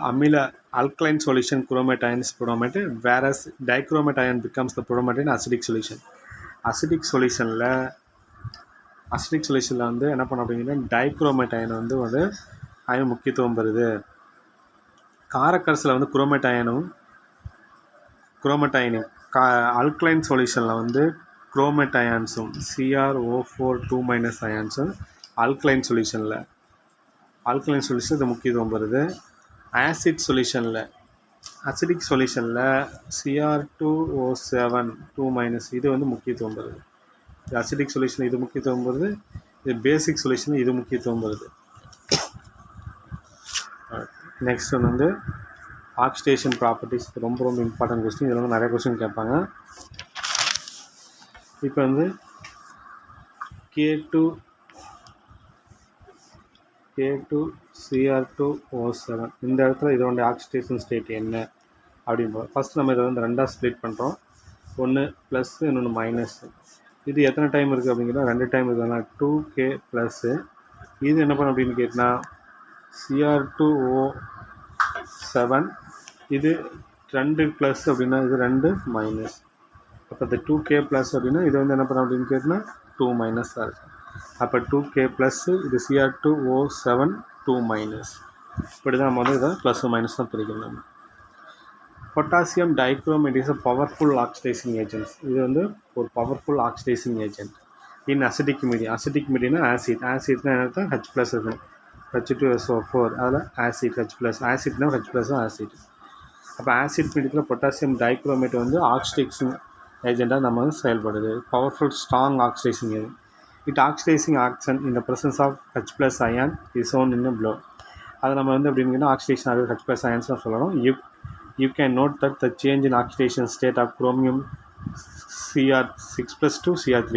alkaline solution chromate ion is predominate, whereas dichromate ion becomes the predominate in acidic solution. Acidic சொல்யூஷனில் வந்து என்ன பண்ண அப்படிங்கன்னா டைக்ரோமேட் அயன் வந்து அயன் முக்கியத்துவம் பெறுது. காரக்கரசில் வந்து குரோமேட் அயனும் ஆல்கலைன் சொல்யூஷனில் வந்து குரோமேட் அயான்ஸும் CrO4 அயான்ஸும் ஆல்கலைன் சொல்யூஷன் இது முக்கியத்துவம் பெறுது. ஆசிட் சொல்யூஷனில் அசிடிக் சொல்யூஷனில் Cr2O7 இது வந்து முக்கியத்துவம் பெறுது. அசிடிக் சொல்யூஷன் இது முக்கியத்துவம் வருது, இது பேசிக் சொல்யூஷன் இது முக்கியத்துவம் வருது. நெக்ஸ்ட் ஒன்று வந்து ஆக்சிடேஷன் ப்ராப்பர்ட்டிஸ். ரொம்ப இம்பார்ட்டன்ட் கொஸ்டின். இதில் வந்து நிறைய கொஸ்டின் கேட்பாங்க. இப்போ வந்து K2Cr2O7 இந்த இடத்துல இதோடைய ஆக்சிடேஷன் ஸ்டேட் என்ன அப்படின்போம். ஃபஸ்ட் நம்ம இதை வந்து ரெண்டாக ஸ்ப்ளிட் பண்ணுறோம். ஒன்று ப்ளஸ் இன்னொன்று மைனஸ். இது எத்தனை டைம் இருக்குது அப்படிங்கிறத 2 டைம் இருக்குதுன்னா 2K ப்ளஸ்ஸு. இது என்ன பண்ண அப்படின்னு கேட்டால் Cr2O7 இது 2 ப்ளஸ் அப்படின்னா இது 2 மைனஸ். அப்போ இந்த 2K ப்ளஸ் அப்படின்னா இது வந்து என்ன பண்ண அப்படின்னு கேட்டால் 2 மைனஸ் தான் இருக்குது. அப்போ 2K ப்ளஸ்ஸு இது Cr2O7 2 மைனஸ். இப்படி தான் நம்ம வந்து இதை ப்ளஸ் மைனஸ் தான் பிரிக்கணும். நம்ம potassium dichromate is a powerful oxidising agents. இது வந்து ஒரு powerful oxidising agent in acidic medium. Acidic மீடியம்னா ஆசிட்னா என்ன H ப்ளஸ் இருக்கணும், H2SO4 அதில் ஆசிட் H ப்ளஸ், ஆசிட்னா H ப்ளஸ் ஆசிட். அப்போ ஆசிட் மீடியத்தில் பொட்டாசியம் டைக்ரோமேட் வந்து ஆக்சிடைசிங் ஏஜெண்ட்டாக நம்ம வந்து செயல்படுது. Powerful strong oxidising agent. It oxidising action in the presence of H plus ion is shown in below. அதை நம்ம வந்து எப்படின்னா ஆக்சிடேஷன் ஆகுது H ப்ளஸ் அயான்ஸ் தான் சொல்லணும். You can note that the change in oxidation state of chromium Cr6+ to Cr3+.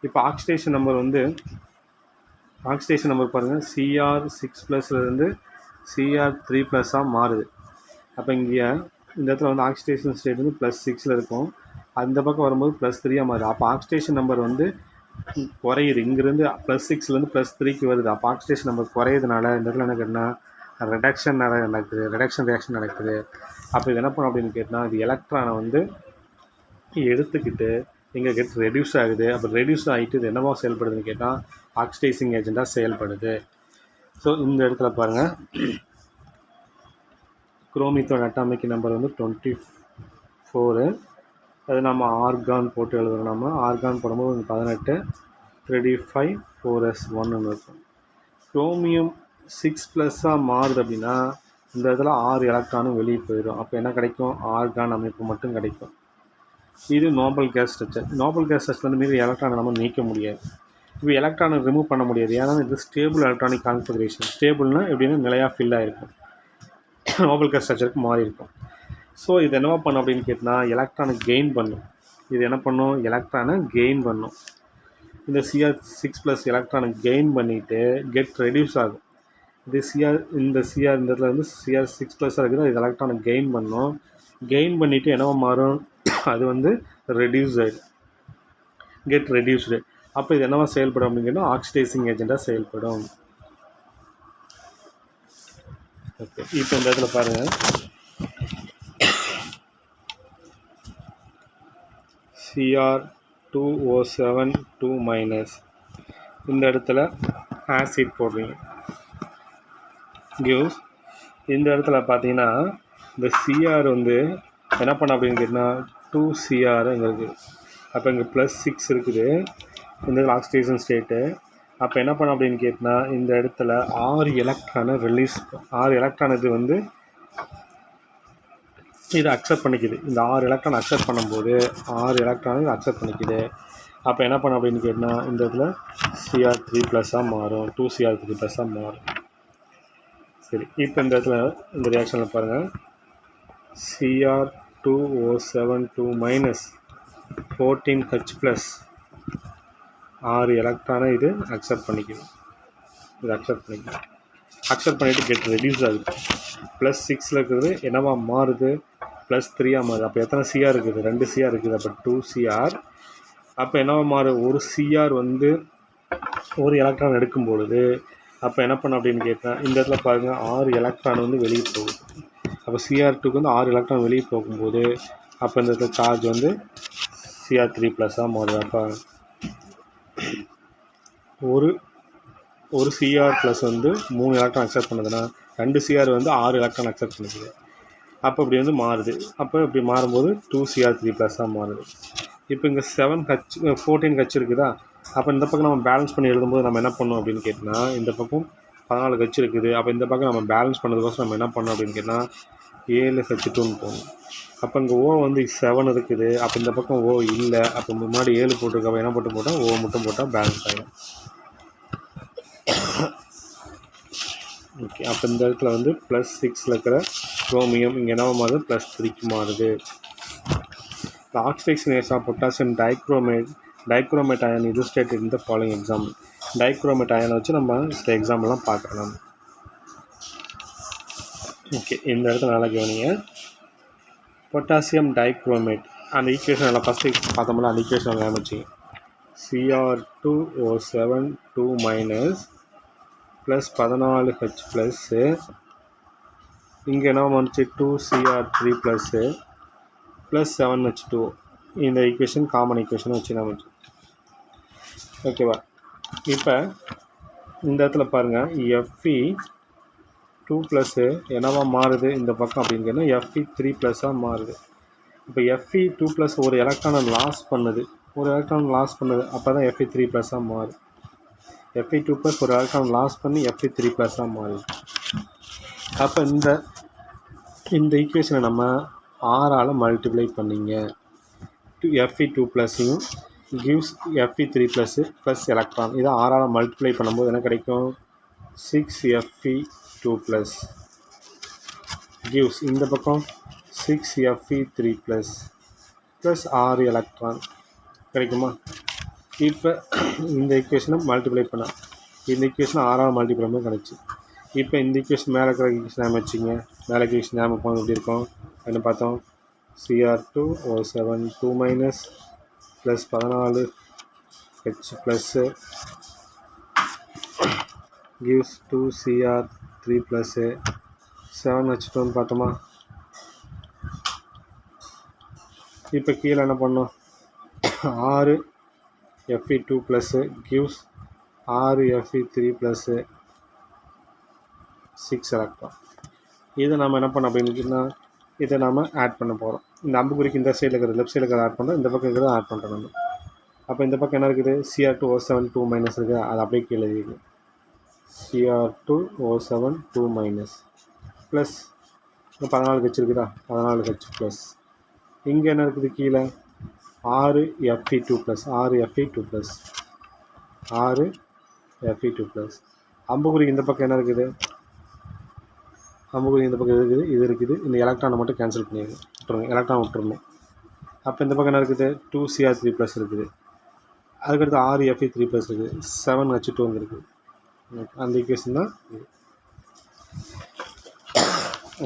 இப்போ ஆக்சிடேஷன் நம்பர் பாருங்கள் Cr6+லேருந்து Cr3+ஆக மாறுது. அப்போ இங்கே இந்த இடத்துல வந்து ஆக்சிடேஷன் ஸ்டேட் வந்து +6 இருக்கும். அந்த பக்கம் வரும்போது +3 மாறுது. அப்போ ஆக்சிடேஷன் நம்பர் வந்து குறையுது. இங்கேருந்து +6லேருந்து +3க்கு வருது. அப்போ ஆக்சிடேஷன் நம்பர் குறையிறதுனால இந்த இடத்துல என்ன கேட்டால் ரிடக்ஷன் ரியாக்ஷன் நடக்குது. அப்போ இது என்ன பண்ணும் அப்படின்னு கேட்டால் இது எலக்ட்ரானை வந்து எடுத்துக்கிட்டு இங்கே ரெடியூஸ் ஆகுது. அப்போ ரெடியூஸ் ஆகிட்டு இது என்னவா செயல்படுதுன்னு கேட்டால் ஆக்சிடைசிங் ஏஜெண்ட்டாக செயல்படுது. ஸோ இந்த இடத்துல பாருங்கள் குரோமியத்தோட அட்டாமிக் நம்பர் வந்து 24. அது நம்ம ஆர்கான் போட்டு எழுதுகிறோம். நம்ம ஆர்கான் போடும்போது 18 3D5 4S1 இருக்கும். குரோமியம் 6+ மாறுது அப்படின்னா இந்த இடத்துல 6 எலக்ட்ரானும் வெளியே போயிடும். அப்போ என்ன கிடைக்கும், ஆர்கான் அமைப்பு மட்டும் கிடைக்கும். இது Nobel case structure. Nobel case structure மீது எலக்ட்ரானை நம்ம நீக்க முடியாது. இப்போ எலக்ட்ரானை ரிமூவ் பண்ண முடியாது. ஏன்னா இது ஸ்டேபிள் எலக்ட்ரானிக் கான்ஃபிகரேஷன். ஸ்டேபிள்னா எப்படின்னா நிலையாக ஃபில் ஆகிருக்கும், நோபல் கேஸ் ஸ்ட்ரக்சருக்கு மாறி இருக்கும். ஸோ இது என்னவா பண்ணும் அப்படின்னு கேட்டால் எலக்ட்ரானை கெயின் பண்ணும். இது என்ன பண்ணும், எலக்ட்ரானை கெயின் பண்ணும். இந்த Cr6+ எலக்ட்ரானை கெயின் பண்ணிவிட்டு கெட் ரெடியூஸ் ஆகும். இது இந்த இடத்துல வந்து Cr6+ இருக்குது. அது எலக்ட்ரானை கெயின் பண்ணும். கெயின் பண்ணிவிட்டு என்னவோ மாறும், அது வந்து ரெடியூஸ் ஆகிடும், கெட் ரெடியூஸ்டு. அப்போ இது என்னவா செயல்படும் அப்படிங்கிறது ஆக்சிடைசிங் ஏஜெண்ட்டாக செயல்படும். ஓகே, இப்போ இந்த இடத்துல பாருங்கள் Cr2O7 2- இந்த இடத்துல ஆசிட் போடுறீங்க கிவ்ஸ். இந்த இடத்துல பார்த்தீங்கன்னா இந்த Cr வந்து என்ன பண்ண அப்படின்னு கேட்டால் 2Cr இங்கே இருக்குது. அப்போ இங்கே +6 இருக்குது இந்த ஆக்சிடேஷன் ஸ்டேட்டு. அப்போ என்ன பண்ண அப்படின்னு கேட்டால் இந்த இடத்துல 6 எலக்ட்ரானை ரிலீஸ் 6 எலக்ட்ரான் இது வந்து இதை அக்செப்ட் பண்ணிக்குது. இந்த 6 எலக்ட்ரான் அக்செப்ட் பண்ணும்போது 6 எலக்ட்ரான் இதை அக்செப்ட் பண்ணிக்குது. அப்போ என்ன பண்ண அப்படின்னு கேட்டால் இந்த இடத்துல Cr3+ மாறும், 2Cr3+ மாறும். சரி, இப்போ இந்த இடத்துல இந்த ரியாக்ஷனில் பாருங்கள், Cr2O72 -14H+, 6 எலக்ட்ரானை இது அக்செப்ட் பண்ணிக்குது. இது அக்செப்ட் பண்ணிவிட்டு கெட் ரெடியூஸ் ஆகுது. +6 இருக்கிறது என்னவா மாறுது, +3 மாறுது. அப்போ எத்தனை Cr இருக்குது, 2 Cr இருக்குது. அப்போ 2Cr. அப்போ என்னவா மாறு, ஒரு Cr வந்து ஒரு எலக்ட்ரான் எடுக்கும் பொழுது அப்போ என்ன பண்ண அப்படின்னு கேட்டால் இந்த இடத்துல பாருங்கள் 6 எலக்ட்ரான் வந்து வெளியே போகுது. அப்போ Cr2க்கு வந்து 6 எலக்ட்ரான் வெளியே போகும்போது அப்போ இந்த இடத்துல சார்ஜ் வந்து Cr3+ மாறுது. அப்போ ஒரு Cr+ வந்து 3 எலக்ட்ரான் அக்செப்ட் பண்ணுதுன்னா 2 Cr வந்து 6 எலக்ட்ரான் அக்செப்ட் பண்ணுது. அப்போ இப்படி வந்து மாறுது. அப்போ இப்படி மாறும்போது 2Cr3+ மாறுது. இப்போ இங்கே 14H இருக்குதா. அப்போ இந்த பக்கம் நம்ம பேலன்ஸ் பண்ணி எழுதும்போது நம்ம என்ன பண்ணோம் அப்படின்னு கேட்டால் இந்த பக்கம் 14H இருக்குது. அப்போ இந்த பக்கம் நம்ம பேலன்ஸ் பண்ணதுக்கோசரம் நம்ம என்ன பண்ணோம் அப்படின்னு கேட்டால் 7H2ன்னு போகணும். அப்போ இங்கே O வந்து 7 இருக்குது. அப்போ இந்த பக்கம் O இல்லை. அப்போ முன்னாடி 7 போட்டிருக்கப்போ என்ன போட்டால் O மட்டும் போட்டால் பேலன்ஸ் ஆகிடும். ஓகே, அப்போ இந்த இடத்துல வந்து +6 இருக்கிற குரோமியம் இங்கே என்ன மாறுது, +3க்கு மாறுது. The oxidation of potassium dichromate ion illustrated in the following example. Dichromate ion வச்சு நம்ம இந்த எக்ஸாம்பிள்லாம் பார்க்கலாம். ஓகே, இந்த இடத்துல நல்லா கவனிங்க. பொட்டாசியம் டைக்ரோமேட் அந்த ஈக்குவேஷன் நல்லா ஃபஸ்ட்டு பார்த்தோம்னா அந்த ஈக்குவேஷன் நல்லா வச்சுங்க. Cr2O72 +14H+, இங்கே என்ன வந்துச்சு 2Cr3+ +7H2. இந்த ஈக்குவேஷன் காமன் ஈக்குவேஷன் வச்சு நம்ம ஓகேவா. இப்போ இந்த இடத்துல பாருங்கள் Fe2+ என்னவா மாறுது இந்த பக்கம் அப்படின்னு கேட்டால் Fe3+ மாறுது. இப்போ Fe2+ ஒரு எலக்ட்ரானை லாஸ் பண்ணுது, அப்போ தான் Fe3+ மாறுது. Fe2+ ஒரு எலக்ட்ரான் லாஸ் பண்ணி Fe3+ மாறுது. அப்போ இந்த ஈக்குவேஷனை நம்ம 6ஆல் மல்டிப்ளை பண்ணிங்க. Fe2+யும் gives Fe3+ ப்ளஸ் எலக்ட்ரான். இதை 6ஆல் மல்டிப்ளை பண்ணும்போது என்ன கிடைக்கும், 6Fe2+ gives இந்த பக்கம் 6Fe3+ ப்ளஸ் 6 எலக்ட்ரான் கிடைக்குமா. இப்போ இந்த ஈக்குவேஷனை மல்டிப்ளை பண்ண இந்த ஈக்குவேஷனை 6ஆல் மல்டிப்ளை பண்ணி கிடச்சி. இப்போ இந்த ஈக்குவேஷன் மேலே இருக்கிற ஈக்குவேஷன் நேம் வச்சுங்க. மேலே ஈக்குவேஷன் நேம் எப்படி இருக்கும் என்ன பார்த்தோம், Cr2O72 +14H+ gives 2Cr3+ 7H2ன்னு பார்த்தோமா. இப்போ கீழே என்ன பண்ணோம், 6Fe2+ gives 6Fe3+ 6 எலக்ட்ரான். இதை நம்ம என்ன பண்ணோம் அப்படின்னா இதை நாம் ஆட் பண்ண போகிறோம். இந்த அம்புக்குறிக்கு இந்த சைடில் இருக்கிற லெஃப்ட் சைடில் இருக்கிறத ஆட் பண்ணுறோம், இந்த பக்கம் இருக்கிறத ஆட் பண்ணுறோம் நம்ம. அப்போ இந்த பக்கம் என்ன இருக்குது, Cr2O72 இருக்குது, அது அப்படியே கீழே இருக்குது. Cr2O72 ப்ளஸ் 14H இருக்குதா, 14H+. இங்கே என்ன இருக்குது கீழே 6Fe2+. அம்புக்குறிக்கு இந்த பக்கம் என்ன இருக்குது, அம்புக்குறி இந்த பக்கம் இது இருக்குது. இந்த எலக்ட்ரானை மட்டும் கேன்சல் விட்டுருங்க, எலக்ட்ரான் விட்டுருணும். அப்போ இந்த பக்கம் என்ன இருக்குது, 2Cr3+ இருக்குது. அதுக்கடுத்து 6Fe3+ இருக்குது, 7H2 இருக்குது. அந்த ஈக்குவேஷன் தான் இது.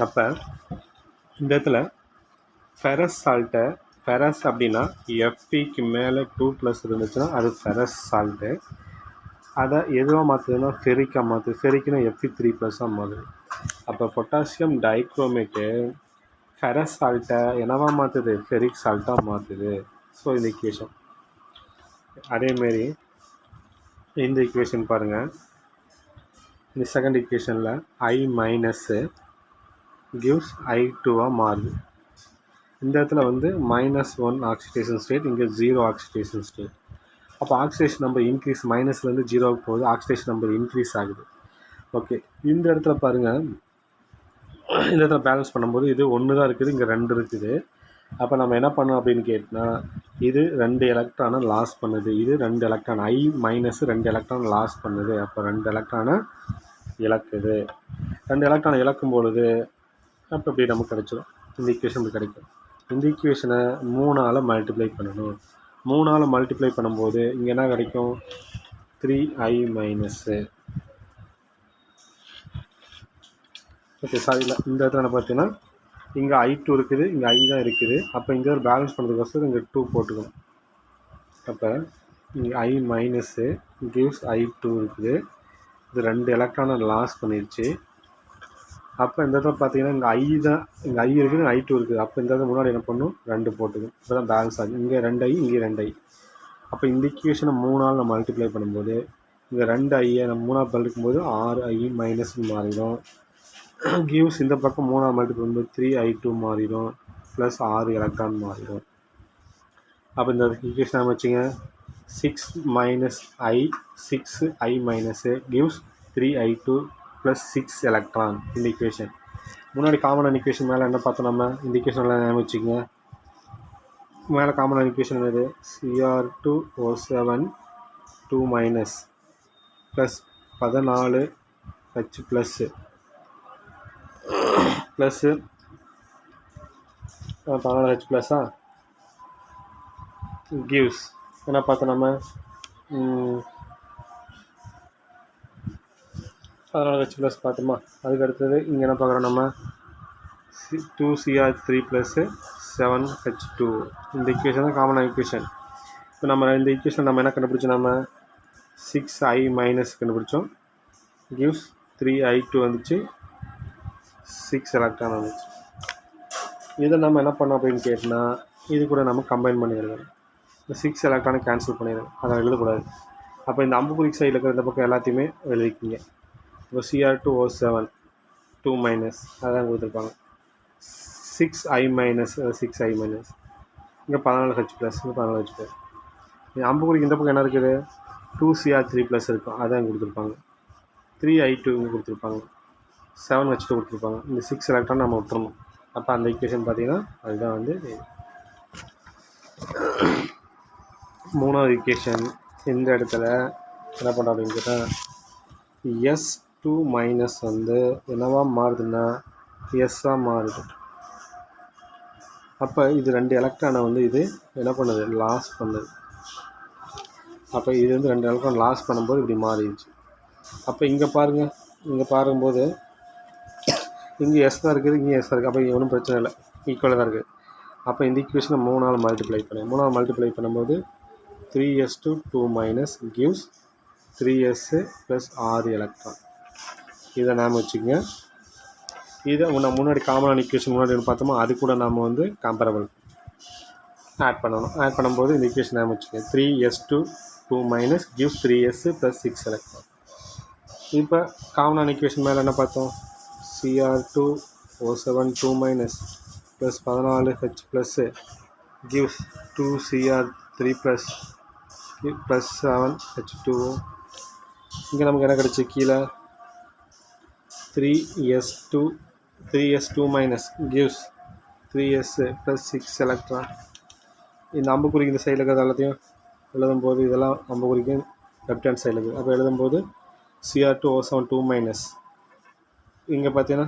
அப்போ இந்த இடத்துல ஃபெரஸ் சால்ட்டை, ஃபெரஸ் அப்படின்னா Feக்கு மேலே 2+ இருந்துச்சுன்னா அது ஃபெரஸ் சால்ட்டு. அதை எதுவாக மாற்றுதுன்னா ஃபெரிக்காக மாற்றுது. ஃபெரிக்குன்னா Fe3+ மாறுது. அப்போ பொட்டாசியம் டைக்ரோமேட்டு ஃபெரஸ் சால்ட்டை என்னவா மாற்றுது, ஃபெரிக் சால்ட்டாக மாற்றுது. ஸோ இந்த ஈக்குவேஷன் அதேமாரி இந்த ஈக்குவேஷன் பாருங்கள். இந்த செகண்ட் ஈக்குவேஷனில் I- gives I2 மாறுது. இந்த இடத்துல வந்து -1 ஆக்சிடேஷன் ஸ்டேட், இங்கே 0 ஆக்சிடேஷன் ஸ்டேட். அப்போ ஆக்சிடேஷன் நம்பர் இன்க்ரீஸ், மைனஸ்லேருந்து 0க்கு போகுது, ஆக்சிடேஷன் நம்பர் இன்க்ரீஸ் ஆகுது. ஓகே, இந்த இடத்துல பாருங்கள், இந்த இடத்துல பேலன்ஸ் பண்ணும்போது இது 1 தான் இருக்குது, இங்கே 2 இருக்குது. அப்போ நம்ம என்ன பண்ணோம் அப்படின்னு கேட்டால், இது 2 எலக்ட்ரானை லாஸ் பண்ணுது, இது 2 electron I minus 2 electron loss பண்ணுது. அப்போ 2 எலக்ட்ரானை இழக்குது. 2 எலக்ட்ரானை இழக்கும் பொழுது அப்போ இப்படி நமக்கு கிடைச்சிடும். இந்த ஈக்குவேஷன் கிடைக்கும். இந்த ஈக்குவேஷனை 3ஆல் மல்டிப்ளை பண்ணணும். 3ஆல் மல்டிப்ளை பண்ணும்போது இங்கே என்ன கிடைக்கும்? 3i minus. ஓகே, சாரி, இல்லை, இந்த இடத்துல பார்த்தீங்கன்னா இங்கே I2 இருக்குது, இங்கே I தான் இருக்குது. அப்போ இங்கே ஒரு பேலன்ஸ் பண்ணுறதுக்கோசரம் இங்கே 2 போட்டுக்கணும். அப்போ இங்கே I மைனஸு கிவ்ஸ் I2 இருக்குது. இது 2 எலக்ட்ரானை லாஸ் பண்ணிடுச்சு. அப்போ இந்த இடத்துல பார்த்தீங்கன்னா இங்கே இங்கே I இருக்குது, I2 இருக்குது. அப்போ இந்த இடத்துல முன்னாடி என்ன பண்ணணும்? 2 போட்டுக்கணும். இப்போ தான் பேலன்ஸ் ஆகுது. இங்கே 2i, இங்கே 2i. அப்போ இந்த ஈக்குவேஷனை 3ஆல் நம்ம மல்டிப்ளை பண்ணும்போது இங்கே 2iயை நம்ம 3ஆல் பல்லுக்கும்போது 6i மைனஸ்ன்னு மாறிடும். கிவ்ஸ் இந்த பக்கம் 3ஆல் மல்டிப்ளை பண்ணும்போது 3i2 மாறிடும், ப்ளஸ் 6 எலக்ட்ரான் மாறிடும். அப்போ இந்த ஈக்குவேஷன் நம்ம வச்சுங்க, 6i minus gives 3i2 plus 6 electron. இந்த ஈக்குவேஷன் முன்னாடி காமனான ஈக்குவேஷன் மேலே என்ன பார்த்தோம் நம்ம? இந்த ஈக்குவேஷனில் என்ன வச்சுக்கோங்க, மேலே காமனான ஈக்குவேஷன் என்னது? Cr2O7 2 minus plus 14H plus 14H ப்ளஸ்ஸா கிவ்ஸ் என்ன பார்த்தோம் நம்ம? 14H ப்ளஸ் பார்த்தோமா? அதுக்கு அடுத்தது இங்கே என்ன பார்க்குறோம் நம்ம? 2Cr3 plus 7H2. இந்த ஈக்குவேஷன் தான் காமனான ஈக்குவேஷன். இப்போ நம்ம இந்த ஈக்குவேஷன் நம்ம என்ன கண்டுபிடிச்சோம்? நம்ம 6i மைனஸ் கண்டுபிடிச்சோம். கிவ்ஸ் 3i2 வந்துச்சு, 6 எலக்ட்ரான் வந்துச்சு. இதை நம்ம என்ன பண்ணோம் அப்படின்னு கேட்டால், இது கூட நம்ம கம்பைன் பண்ணிடுறோம். இந்த 6 எலக்ட்ரானை கேன்சல் பண்ணிடுறோம், அதை எழுதக்கூடாது. அப்போ இந்த அம்புக்குறிக்கு சைடில் இருக்கிற இந்த பக்கம் எல்லாத்தையுமே எழுதிக்கிங்க. இப்போ Cr2O7 2 மைனஸ் அதான் கொடுத்துருப்பாங்க. 6i மைனஸ் இங்கே 14H ப்ளஸ், இங்கே 14H ப்ளஸ். அம்புக்குறிக்கு இந்த பக்கம் என்ன இருக்குது? 2Cr3 ப்ளஸ் இருக்கும், அதான் கொடுத்துருப்பாங்க. 3i2 இங்கே கொடுத்துருப்பாங்க, 7H2 கொடுத்துருப்பாங்க. இந்த 6 எலக்ட்ரான் நம்ம விட்டுறணும். அப்போ அந்த ஈக்குவேஷன் பார்த்தீங்கன்னா அதுதான் வந்து 3ஆவது ஈக்குவேஷன். இந்த இடத்துல என்ன பண்ணுறோம் அப்படின்னு கேட்டால், S2 மைனஸ் வந்து என்னவா மாறுதுன்னா எஸ்ஸாக மாறுது. அப்போ இது 2 எலக்ட்ரானை வந்து இது என்ன பண்ணுது? லாஸ் பண்ணுது. அப்போ இது வந்து 2 எலக்ட்ரான் லாஸ் பண்ணும்போது இப்படி மாறிடுச்சு. அப்போ இங்கே பாருங்கள், இங்கே பார்க்கும்போது இங்கே எஸ் தான் இருக்குது, இங்கே எஸ் தான் இருக்குது. அப்போ இங்கே ஒன்றும் பிரச்சனை இல்லை, ஈக்குவலாக தான் இருக்குது. அப்போ இந்த ஈக்குவேஷனை 3ஆல் மல்டிப்ளை பண்ணேன். 3ஆல் மல்டிப்ளை பண்ணும்போது 3s2 2 minus gives 3s plus 6 electron. இதை நாம் வச்சுக்கோங்க. இதை முன்னாடி காமனான ஈக்குவேஷன் முன்னாடி பார்த்தோமோ அது கூட நாம் வந்து கம்பேரபிள் ஆட் பண்ணணும். ஆட் பண்ணும்போது இந்த ஈக்குவேஷன் நாம் வச்சுக்கோங்க. 3s2 2 minus gives 3s plus 6 electron. இப்போ காமனான ஈக்குவேஷன் மேலே என்ன பார்த்தோம்? Cr2O7 2 minus plus 14H plus gives 2Cr3 plus 7H2. இங்கே நமக்கு என்ன கிடச்சி? கீழே 3s2 minus gives 3s plus 6 electron. இந்த அம்புக்குறிக்கு இந்த சைடில் இருக்கிறது எல்லாத்தையும் எழுதும்போது இதெல்லாம் அம்புக்குறிக்கு லெஃப்ட் ஹேண்ட் சைடில் இருக்குது. அப்போ எழுதும்போது Cr2O7 2 மைனஸ் இங்கே பார்த்தீங்கன்னா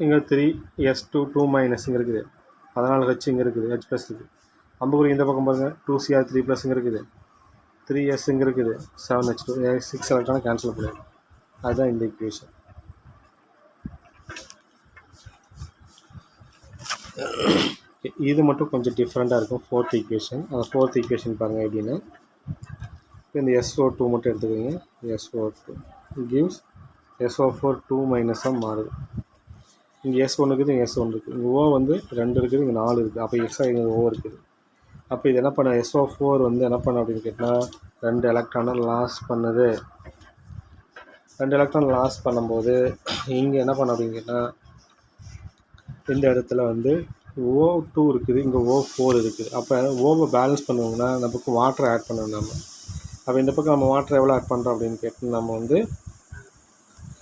இங்கே 3s2 2 மைனஸ் இங்கே இருக்குது, 14H இங்கே இருக்குது, H ப்ளஸ் இருக்குது. அம்புக்குறி இந்த பக்கம் பாருங்கள், 2Cr3 ப்ளஸ் இங்கே இருக்குது, 3s இங்கே இருக்குது, 7H2 6 எலக்ட்ரானை கேன்சல் பண்ணிடும். அதுதான் இந்த ஈக்குவேஷன். இது மட்டும் கொஞ்சம் டிஃப்ரெண்ட்டாக இருக்கும். 4th equation. அந்த 4th ஈக்குவேஷன் பாருங்கள் எப்படின்னா, இந்த SO2 மட்டும் எடுத்துக்கோங்க. SO2 கிவ்ஸ் SO4 2 மைனஸாக மாறுது. இங்கே S1 இருக்குது, இங்கே S1 இருக்குது, இங்கே O வந்து 2 இருக்குது, இங்கே 4 இருக்குது. அப்போ எக்ஸ்ட்ரா இங்கே O இருக்குது. அப்போ இது என்ன பண்ண? SO4 வந்து என்ன பண்ண அப்படின்னு கேட்டால் 2 எலக்ட்ரானை லாஸ் பண்ணுது. 2 எலக்ட்ரான் லாஸ் பண்ணும்போது இங்கே என்ன பண்ண அப்படிங்கன்னா இந்த இடத்துல வந்து O2 இருக்குது, இங்கே O4 இருக்குது. அப்போ ஓவை பேலன்ஸ் பண்ணுவோம்னா நமக்கு வாட்டர் ஆட் பண்ணணும் நம்ம. அப்போ இந்த பக்கம் நம்ம வாட்டர் எவ்வளோ ஆட் பண்ணுறோம் அப்படின்னு கேட்டு நம்ம வந்து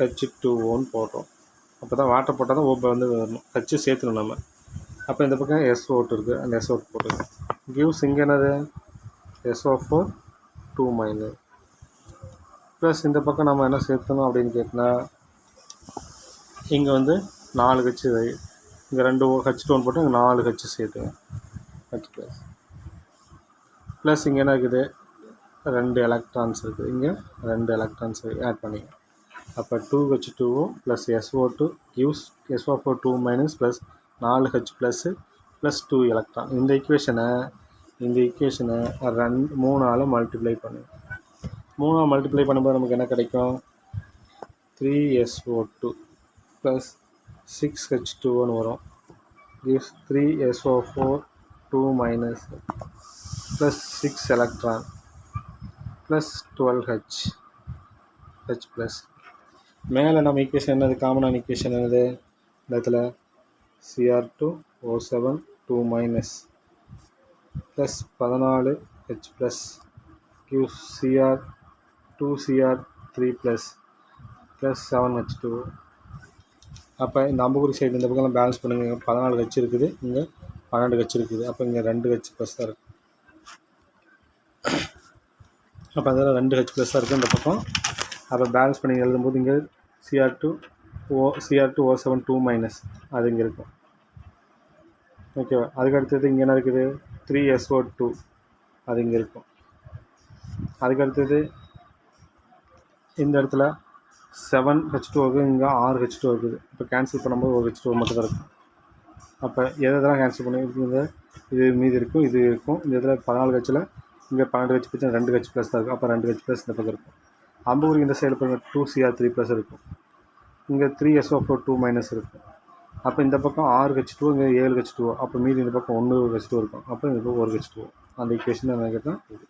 H2Oன்னு போடுறோம். அப்போ தான் வாட்டர் போட்டால் தான் ஓபை வந்து வரணும், H சேர்த்துணும் நம்ம. அப்போ இந்த பக்கம் SO2 இருக்குது, அந்த SO2 போட்டுருக்கோம். கிவ்ஸ் இங்கே என்னது SO4 2- ப்ளஸ் இந்த பக்கம் நம்ம என்ன சேர்த்தணும் அப்படின்னு கேட்டால் இங்கே வந்து 4 H, இங்கே 2 H2 போட்டு இங்கே 4 H சேர்த்துங்க H ப்ளஸ் இங்கே என்ன இருக்குது 2 எலக்ட்ரான்ஸ் இருக்குது, இங்கே 2 எலக்ட்ரான்ஸ் ஆட் பண்ணிங்க. அப்போ 2H2O plus SO2 gives SO4 2- plus 4H plus 2 electron. இந்த ஈக்குவேஷனை 3ஆல் மல்டிப்ளை பண்ணுங்க. 3ஆல் மல்டிப்ளை பண்ணும்போது நமக்கு என்ன கிடைக்கும் 3SO2 ப்ளஸ் 6H2Oன்னு வரும். gives 3SO4 2- plus 6 electron plus 12H plus மேலே நம்ம ஈக்குவேஷன் என்னது காமனான ஈக்குவேஷன் என்னது இந்த இடத்துல Cr2O7 2- plus 14H plus gives Cr2Cr3 plus 7H2O. அப்போ இந்த அம்புக்குறி சைடு இந்த பக்கம் பேலன்ஸ் பண்ணுங்க. 14H இருக்குது, இங்கே 12H இருக்குது. அப்போ இங்கே 2H ப்ளஸ் தான் இருக்குது. அப்போ அதில் 2H ப்ளஸ் தான் இருக்குது இந்த பக்கம். அப்போ பேலன்ஸ் பண்ணி எழுதும்போது இங்கே Cr2O7 2- அது இங்கே இருக்கும். ஓகேவா? அதுக்கு அடுத்தது இங்கே என்ன இருக்குது 3SO2 அது இங்கே இருக்கும். அதுக்கு அடுத்தது இந்த இடத்துல 7H2 இருக்குது, இங்கே 6H2 இருக்குது. இப்போ கேன்சல் பண்ணும்போது ஒரு H2 மட்டும் தான் இருக்கும். அப்போ எதெல்லாம் கேன்சல் பண்ணி இது மீதி இருக்கும், இது இருக்கும். இந்த இடத்துல 14Hல் இங்கே 12H பற்றி 2H ப்ளஸ் தான் இருக்கும். அப்போ 2H ப்ளஸ் இந்த பக்கம் இருக்கும். அம்பூருக்கு இந்த சைடு பாருங்கள் 2Cr3 ப்ளஸ் இருக்கும். இங்கே 3SO4 2- இருக்கும். அப்போ இந்த பக்கம் 6H2, இங்கே 7H2. அப்போ மீதி இந்த பக்கம் 1H2 இருக்கும். அப்போ இந்த பக்கம் 1H2. அந்த ஈக்குவேஷன் என்ன கேட்டால் இது.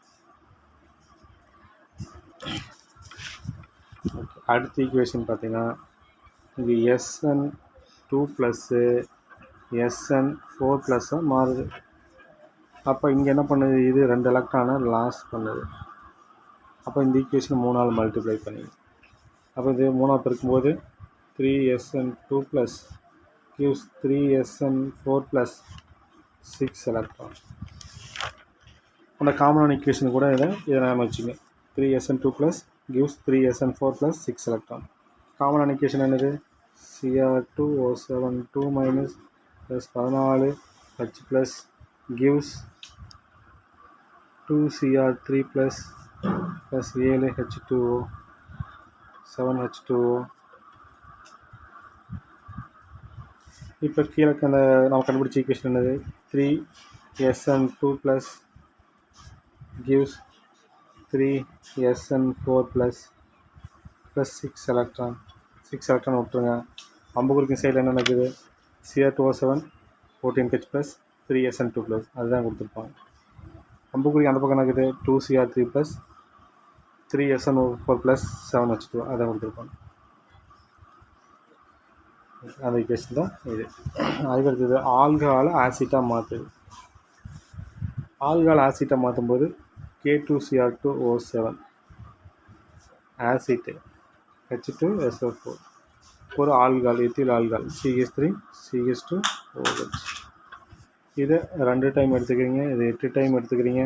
ஓகே, அடுத்த ஈக்குவேஷன் பார்த்தீங்கன்னா இது SN2 ப்ளஸ்ஸு SN4 ப்ளஸ்ஸாக மாறுது. அப்போ இங்கே என்ன பண்ணுது இது 2 எலக்ட்ரானை லாஸ் பண்ணுது. அப்போ இந்த ஈக்குவேஷன் 3ஆல் மல்டிப்ளை பண்ணி அப்போ இது 3ஆல் பெருக்கும்போது 3SN2 plus gives 3SN4 plus 6 electron. அந்த காமனான ஈக்குவேஷன் கூட இதை நாம வச்சுங்க. 3SN2 plus gives 3SN4 plus 6 electron. காமனான ஈக்குவேஷன் என்னது Cr2O7 2- plus 14H plus gives 2Cr3 plus 7H2O 7H2O. இப்போ கீழே அந்த நம்ம கண்டுபிடிச்ச ஈக்குவேஷன் என்னது 3SN2 plus gives 3SN4 plus 6 electron விட்டுருங்க. அம்புக்குறிக்கும் சைடில் என்ன நடக்குது Cr2O7 14H plus 3SN2 plus அதுதான் கொடுத்துருப்பாங்க. அம்புக்குறிக்கு அந்த பக்கம் நடக்குது 2Cr3 plus 3SN4 plus 7H2 அதான் கொடுத்துருப்பாங்க. அந்த ஈக்குவேஷன் தான் இது. அதுக்கடுத்தது ஆல்கஹாலை ஆசிட்டாக மாற்றுது. ஆல்கஹால் ஆசிட்டாக மாற்றும்போது K2Cr2O7 ஆசிட்டு H2SO4 ஒரு ஆல்கஹால் எத்தில் ஆல்கஹால் CH3CH2OH. இதை 2 டைம் எடுத்துக்கிறீங்க, இதை 8 டைம் எடுத்துக்கிறீங்க,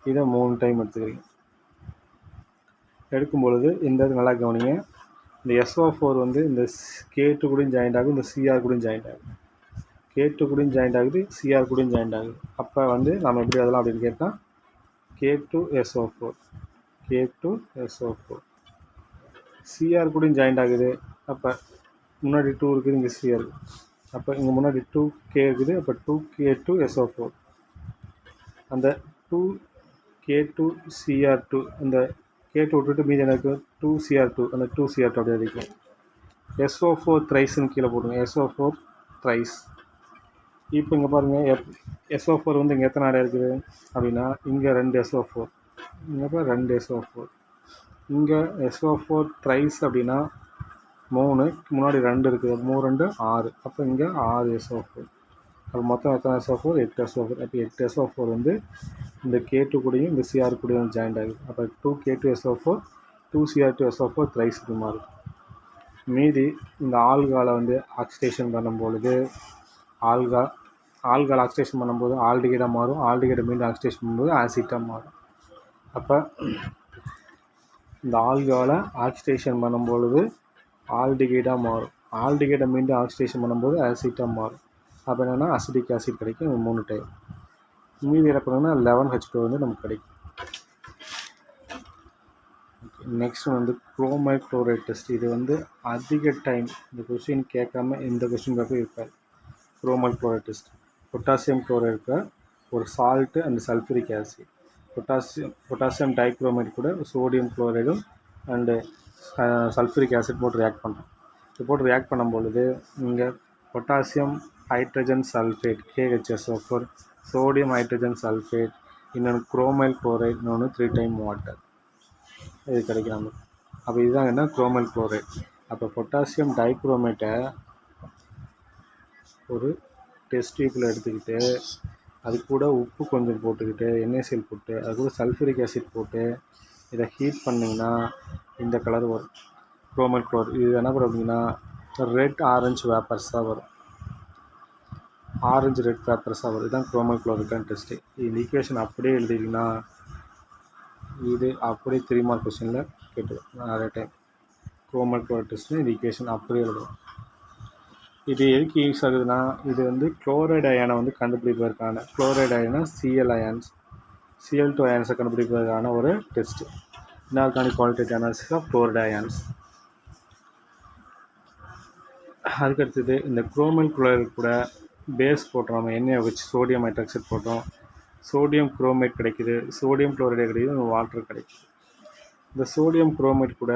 இதை 3 டைம் எடுத்துக்கிறீங்க. எடுக்கும் பொழுது இந்த இது நல்லா கவனிங்க. இந்த SO4 வந்து இந்த K2 கூடயும் ஜாயிண்ட் ஆகும், இந்த Cr கூடயும் ஜாயிண்ட் ஆகும். K2 கூடயும் ஜாயிண்ட் ஆகுது, Cr கூடயும் ஜாயிண்ட் ஆகுது. அப்போ வந்து நம்ம எப்படி அதெல்லாம் அப்படின்னு கேட்டால் K2SO4 Cr கூடயும் ஜாயிண்ட் ஆகுது. அப்போ முன்னாடி 2 இருக்குது, இங்கே Cr. அப்போ இங்கே முன்னாடி 2K இருக்குது. அப்போ 2K2SO4 அந்த 2K2Cr2 அந்த K2 விட்டுட்டு மீதி எனக்கு 2Cr2 அந்த 2Cr2 அப்படியே அதிகம். SO4 த்ரைஸ்ன்னு கீழே போடுங்க. SO4 thrice. இப்போ இங்கே பாருங்கள் SO4 வந்து இங்கே எத்தனை ஆடை இருக்குது அப்படின்னா இங்கே 2 SO4, இங்கே 2 SO4. இங்கே SO4 த்ரைஸ் அப்படின்னா 3, முன்னாடி 2 இருக்குது, 3 2 6, அப்போ இங்கே 6 SO4. அப்போ மொத்தம் எத்தனை SO4? 8 SO4. அப்போ 8 SO4 வந்து இந்த K2 கூடயும் இந்த Cr கூடயும் ஜாயிண்ட் ஆகுது. அப்போ 2K2 SO4 2Cr2 SO4 thrice இது மாறுது. மீதி இந்த ஆல்காலை வந்து ஆக்சிடேஷன் பண்ணும்பொழுது ஆல்கால் ஆக்சிடேஷன் பண்ணும்போது ஆல்டிகைடாக மாறும், ஆல்டிகைடை மீண்டும் ஆக்சிடேஷன் பண்ணும்போது ஆசிட்டாக மாறும். அப்போ இந்த ஆல்காலை ஆக்சிடேஷன் பண்ணும்பொழுது ஆல்டிகைடாக மாறும், ஆல்டிகைடை மீண்டும் ஆக்சிடேஷன் பண்ணும்போது ஆசிட்டாக மாறும். அப்போ என்னென்னா அசிட்டிக் ஆசிட் கிடைக்கும் 3 டைம். மீதி என்ன பண்ணணும்னா 11H2 வந்து நமக்கு கிடைக்கும். நெக்ஸ்ட் வந்து குரோமைட் குளோரைட் டெஸ்ட். இது வந்து அதிக டைம் இந்த கொஸ்டின் கேட்காம இந்த கொஸ்டின் பேப்பர் இருக்காது. Chromite chloride test potassium chloride இருக்க ஒரு salt and sulphuric acid, potassium dichromate கூட சோடியம் குளோரைடும் அண்டு சல்ஃபரிக் ஆசிட் போட்டு ரியாக்ட் பண்ணுறோம். இது போட்டு ரியாக்ட் பண்ணும்பொழுது இங்கே potassium hydrogen sulphate KHSO4, sodium hydrogen sulphate, இன்னொன்று குரோமைல் குளோரைட், இன்னொன்று 3 டைம் வாட்டர், இது கிடைக்கிறாங்க. அப்போ இதுதான் என்ன குரோமைல் குளோரைட். அப்போ பொட்டாசியம் டைக்ரோமேட்டை ஒரு டெஸ்ட் டியூப்பில் எடுத்துக்கிட்டு அது கூட உப்பு கொஞ்சம் போட்டுக்கிட்டு NaCl போட்டு அது கூட சல்ஃபரிக் ஆசிட் போட்டு இதை ஹீட் பண்ணிங்கன்னா இந்த கலர் வரும் குரோமைல் குளோரைட். இது என்ன பண்ணும் அப்படின்னா ரெட் ஆரஞ்சு வேப்பர்ஸாக வரும், ஆரஞ்சு ரெட் வேப்பர்ஸாக வரும். இதுதான் குரோமைல் குளோரைட்டான டெஸ்ட்டு. இந்த ஈக்குவேஷன் அப்படியே எழுதிட்டிங்கன்னா இது அப்படியே 3 மார்க் கொஸ்டினில் கேட்டுருவோம் நிறைய டைம். குரோமைல் குளோரைட் டெஸ்ட்டு இந்த ஈக்குவேஷன் அப்படியே எழுதுவோம். இது எதுக்கு யூஸ் ஆகுதுன்னா இது வந்து குளோரைடு அயனை வந்து கண்டுபிடிப்பதற்கான, குளோரைடு அயனை Cl அயான்ஸ் Cl2 அயான்ஸை கண்டுபிடிப்பதற்கான ஒரு test. Inorganic qualitative analysis of chloride ions. அதுக்கடுத்தது இந்த குரோமைல் குளோரைட் கூட பேஸ் போட்டோம், நம்ம NaOH சோடியம் ஹைட்ராக்சைடு போட்டோம், சோடியம் குரோமேட் கிடைக்குது, சோடியம் குளோரைடு கிடைக்குது, வாட்டர் கிடைக்குது. இந்த சோடியம் குரோமேட் கூட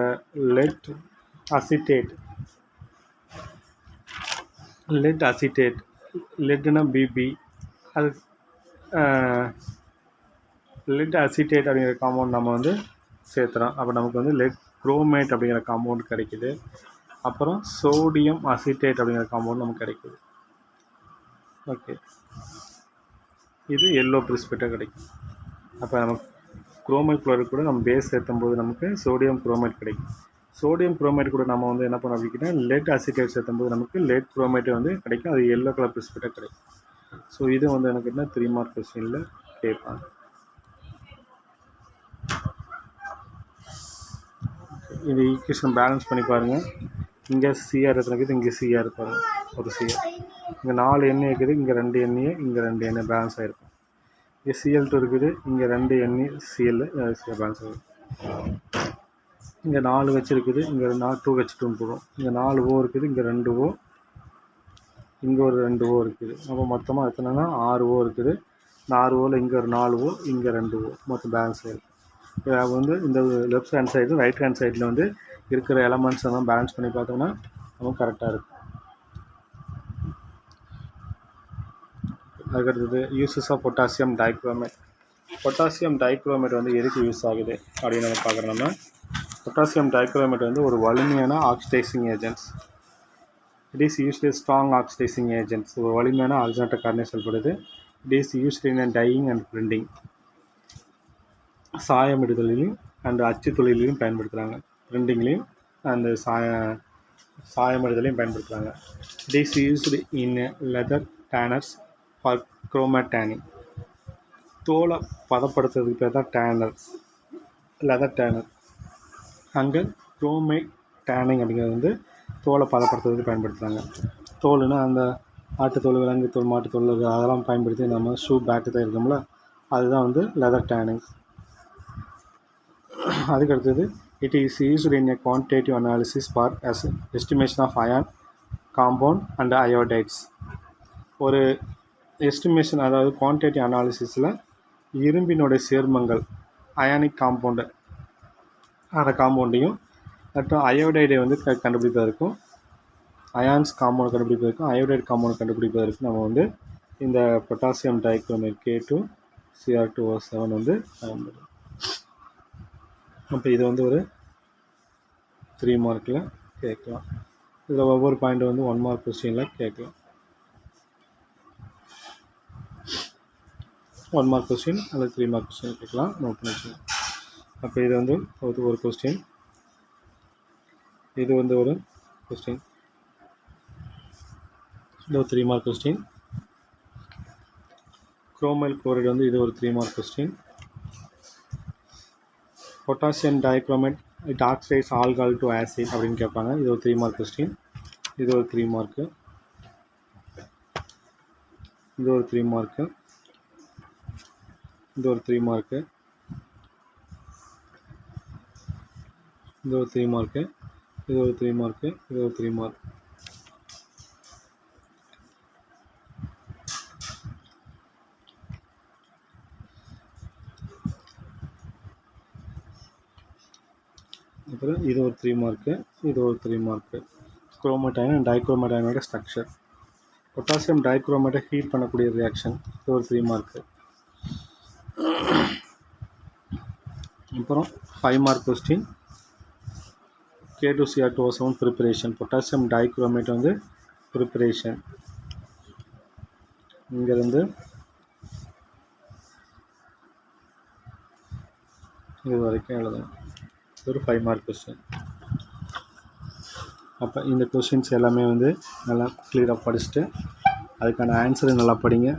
லெட் அசிட்டேட், லெட்னா பிபி, அது லெட் அசிட்டேட் அப்படிங்கிற காம்பவுண்ட் நம்ம வந்து சேர்த்துறோம். அப்போ நமக்கு வந்து லெட் குரோமேட் அப்படிங்கிற காம்பவுண்ட் கிடைக்குது. அப்புறம் சோடியம் அசிட்டேட் அப்படிங்கிற காம்பவுண்ட் நமக்கு கிடைக்குது. ஓகே, இது எல்லோ பிரிஸ்பேட்டாக கிடைக்கும். அப்போ நமக்கு குரோமைல் குளோரைட் கூட நம்ம பேஸ் சேர்த்தும் போது நமக்கு சோடியம் குரோமைட் கிடைக்கும். சோடியம் குரோமைட் கூட நம்ம வந்து என்ன பண்ணோம் அப்படின்னா லெட் அசிட்டேட் சேர்த்தும் போது நமக்கு லெட் குரோமைட் வந்து கிடைக்கும், அது எல்லோ கலர் பிரிஸ்பேட்டாக கிடைக்கும். ஸோ இது வந்து எனக்கு என்ன 3 மார்க் கொஸ்டினில் கேட்பாங்க. இந்த ஈக்குவேஷன் பேலன்ஸ் பண்ணி பாருங்கள். இங்கே Cr இருக்குது, இங்கே Cr பாருங்கள், ஒரு Cr, இங்கே 4 எண்ணெய் இருக்குது, இங்கே 2 எண்ணெய், இங்கே 2 எண்ணெய் பேலன்ஸ் ஆகிருக்கும். இங்கே Cl2 இருக்குது, இங்கே 2 எண்ணெய் Cl பேலன்ஸ் ஆகிருக்கும். இங்கே 4 வச்சுருக்குது, இங்கே 2H2 போடும், இங்கே 4 O இருக்குது, இங்கே 2 O, இங்கே ஒரு 2 O இருக்குது. அப்போ மொத்தமாக எத்தனைனா 6 O இருக்குது. இந்த 6 Oவில் இங்கே ஒரு 4 O, இங்கே 2 O, மொத்தம் பேலன்ஸ் ஆகிருக்கும். வந்து இந்த left hand side right hand சைடில் வந்து இருக்கிற எலமெண்ட்ஸ் எல்லாம் பேலன்ஸ் பண்ணி பார்த்தோம்னா நமக்கு கரெக்டாக இருக்கும். அதுக்கடுத்தது uses of potassium dichromate. Potassium dichromate வந்து எதுக்கு யூஸ் ஆகுது அப்படின்னு நம்ம பார்க்குறோம். நம்ம பொட்டாசியம் டைக்ரோமேட் வந்து ஒரு வலிமையான oxidising agents. It is used strong oxidising agents. ஒரு வலிமையான ஆக்சிஜனேற்ற காரணியாக செயல்படுது. It is used in dyeing and printing, சாயமிடுதலையும் அண்ட் அச்சு தொழிலையும் பயன்படுத்துகிறாங்க, பிரிண்டிங்லேயும் அந்த சாயமிடுதலையும் பயன்படுத்துகிறாங்க. It is used in leather tanners for chromate tanning. தோலை பதப்படுத்துறதுக்கு பேர் தான் டேனர்ஸ், லெதர் டேனர். அங்கே குரோமேட் டேனிங் அப்படிங்கிறது வந்து தோலை பதப்படுத்துறதுக்கு பயன்படுத்துகிறாங்க. தோல்னா அந்த ஆட்டுத்தோல், விலங்கு தோல், மாட்டுத்தோல் அதெல்லாம் பயன்படுத்தி நம்ம ஷூ பேக்கு தான் இருக்கோம்ல, அதுதான் வந்து லெதர் டேனிங்ஸ். அதுக்கடுத்தது it is used in a quantitative analysis for estimation of ion compound and iodides. ஒரு எஸ்டிமேஷன், அதாவது குவான்டிடேட்டிவ் அனாலிசிஸில் இரும்பினுடைய சேர்மங்கள் அயானிக் காம்பவுண்டு அந்த காம்பவுண்டையும் மற்றும் அயோடைடை வந்து கண்டுபிடிப்பதற்கும், அயான்ஸ் காம்பவுண்ட் கண்டுபிடிப்பதற்கும் அயோடைட் காம்பவுண்ட் கண்டுபிடிப்பதற்கும் நம்ம வந்து இந்த பொட்டாசியம் டைக்ரோமேட் K2Cr2O7 வந்து பயன்படும். அப்போ இது வந்து ஒரு 3 மார்க்கில் கேட்கலாம். இதில் ஒவ்வொரு பாயிண்ட் வந்து 1 மார்க் கொஸ்டினில் கேட்கலாம். 1 மார்க் கொஸ்டின் அல்லது 3 மார்க் கொஸ்டின் கேட்கலாம். நோட் பண்ணி வச்சுக்கலாம். அப்போ இது வந்து ஒரு கொஸ்டின், இது வந்து ஒரு கொஸ்டின், இது ஒரு 3 மார்க் கொஸ்டின். குரோமைல் குளோரைடு வந்து இது ஒரு 3 mark question. Potassium dichromate it oxides alcohol to acid அப்படின்னு கேட்பாங்க. இது ஒரு 3 மார்க் கொஸ்டின். இது ஒரு 3 மார்க்கு, இது ஒரு 3 மார்க்கு, இது ஒரு 3 மார்க்கு, இது ஒரு 3 மார்க்கு, இது ஒரு 3 மார்க்கு, இது ஒரு 3 மார்க். அப்புறம் இது ஒரு 3 மார்க்கு, இது ஒரு 3 mark. Chromate ion and dichromate அயனோட ஸ்ட்ரக்சர். பொட்டாசியம் டைக்ரோமேட்டை ஹீட் பண்ணக்கூடிய ரியாக்ஷன், இது ஒரு 3 மார்க்கு. அப்புறம் 5 mark question, K2Cr2O7 preparation. Potassium dichromate வந்து ப்ரிப்பரேஷன். இங்கேருந்து இது வரைக்கும் எழுதணும். ஒரு 5 மார்க் கொஸ்டின். அப்போ இந்த கொஸ்டின்ஸ் எல்லாமே வந்து நல்லா கிளியராக படிச்சுட்டு அதுக்கான ஆன்சரை நல்லா படிங்க.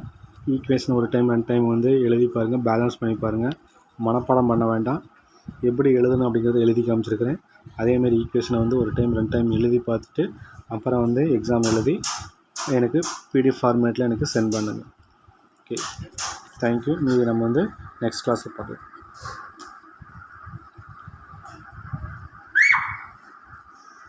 ஈக்குவேஷன் ஒரு டைம் 2 டைம் வந்து எழுதி பாருங்கள், பேலன்ஸ் பண்ணி பாருங்கள். மனப்பாடம் பண்ண வேண்டாம். எப்படி எழுதணும் அப்படிங்கிறத எழுதி காமிச்சிருக்கிறேன். அதேமாதிரி ஈக்குவேஷனை வந்து ஒரு டைம் 2 டைம் எழுதி பார்த்துட்டு அப்புறம் வந்து எக்ஸாம் எழுதி எனக்கு பிடிஎஃப் ஃபார்மேட்டில் எனக்கு சென்ட் பண்ணுங்கள். Okay, thank you. மீது நம்ம வந்து நெக்ஸ்ட் கிளாஸில் பார்க்கலாம்.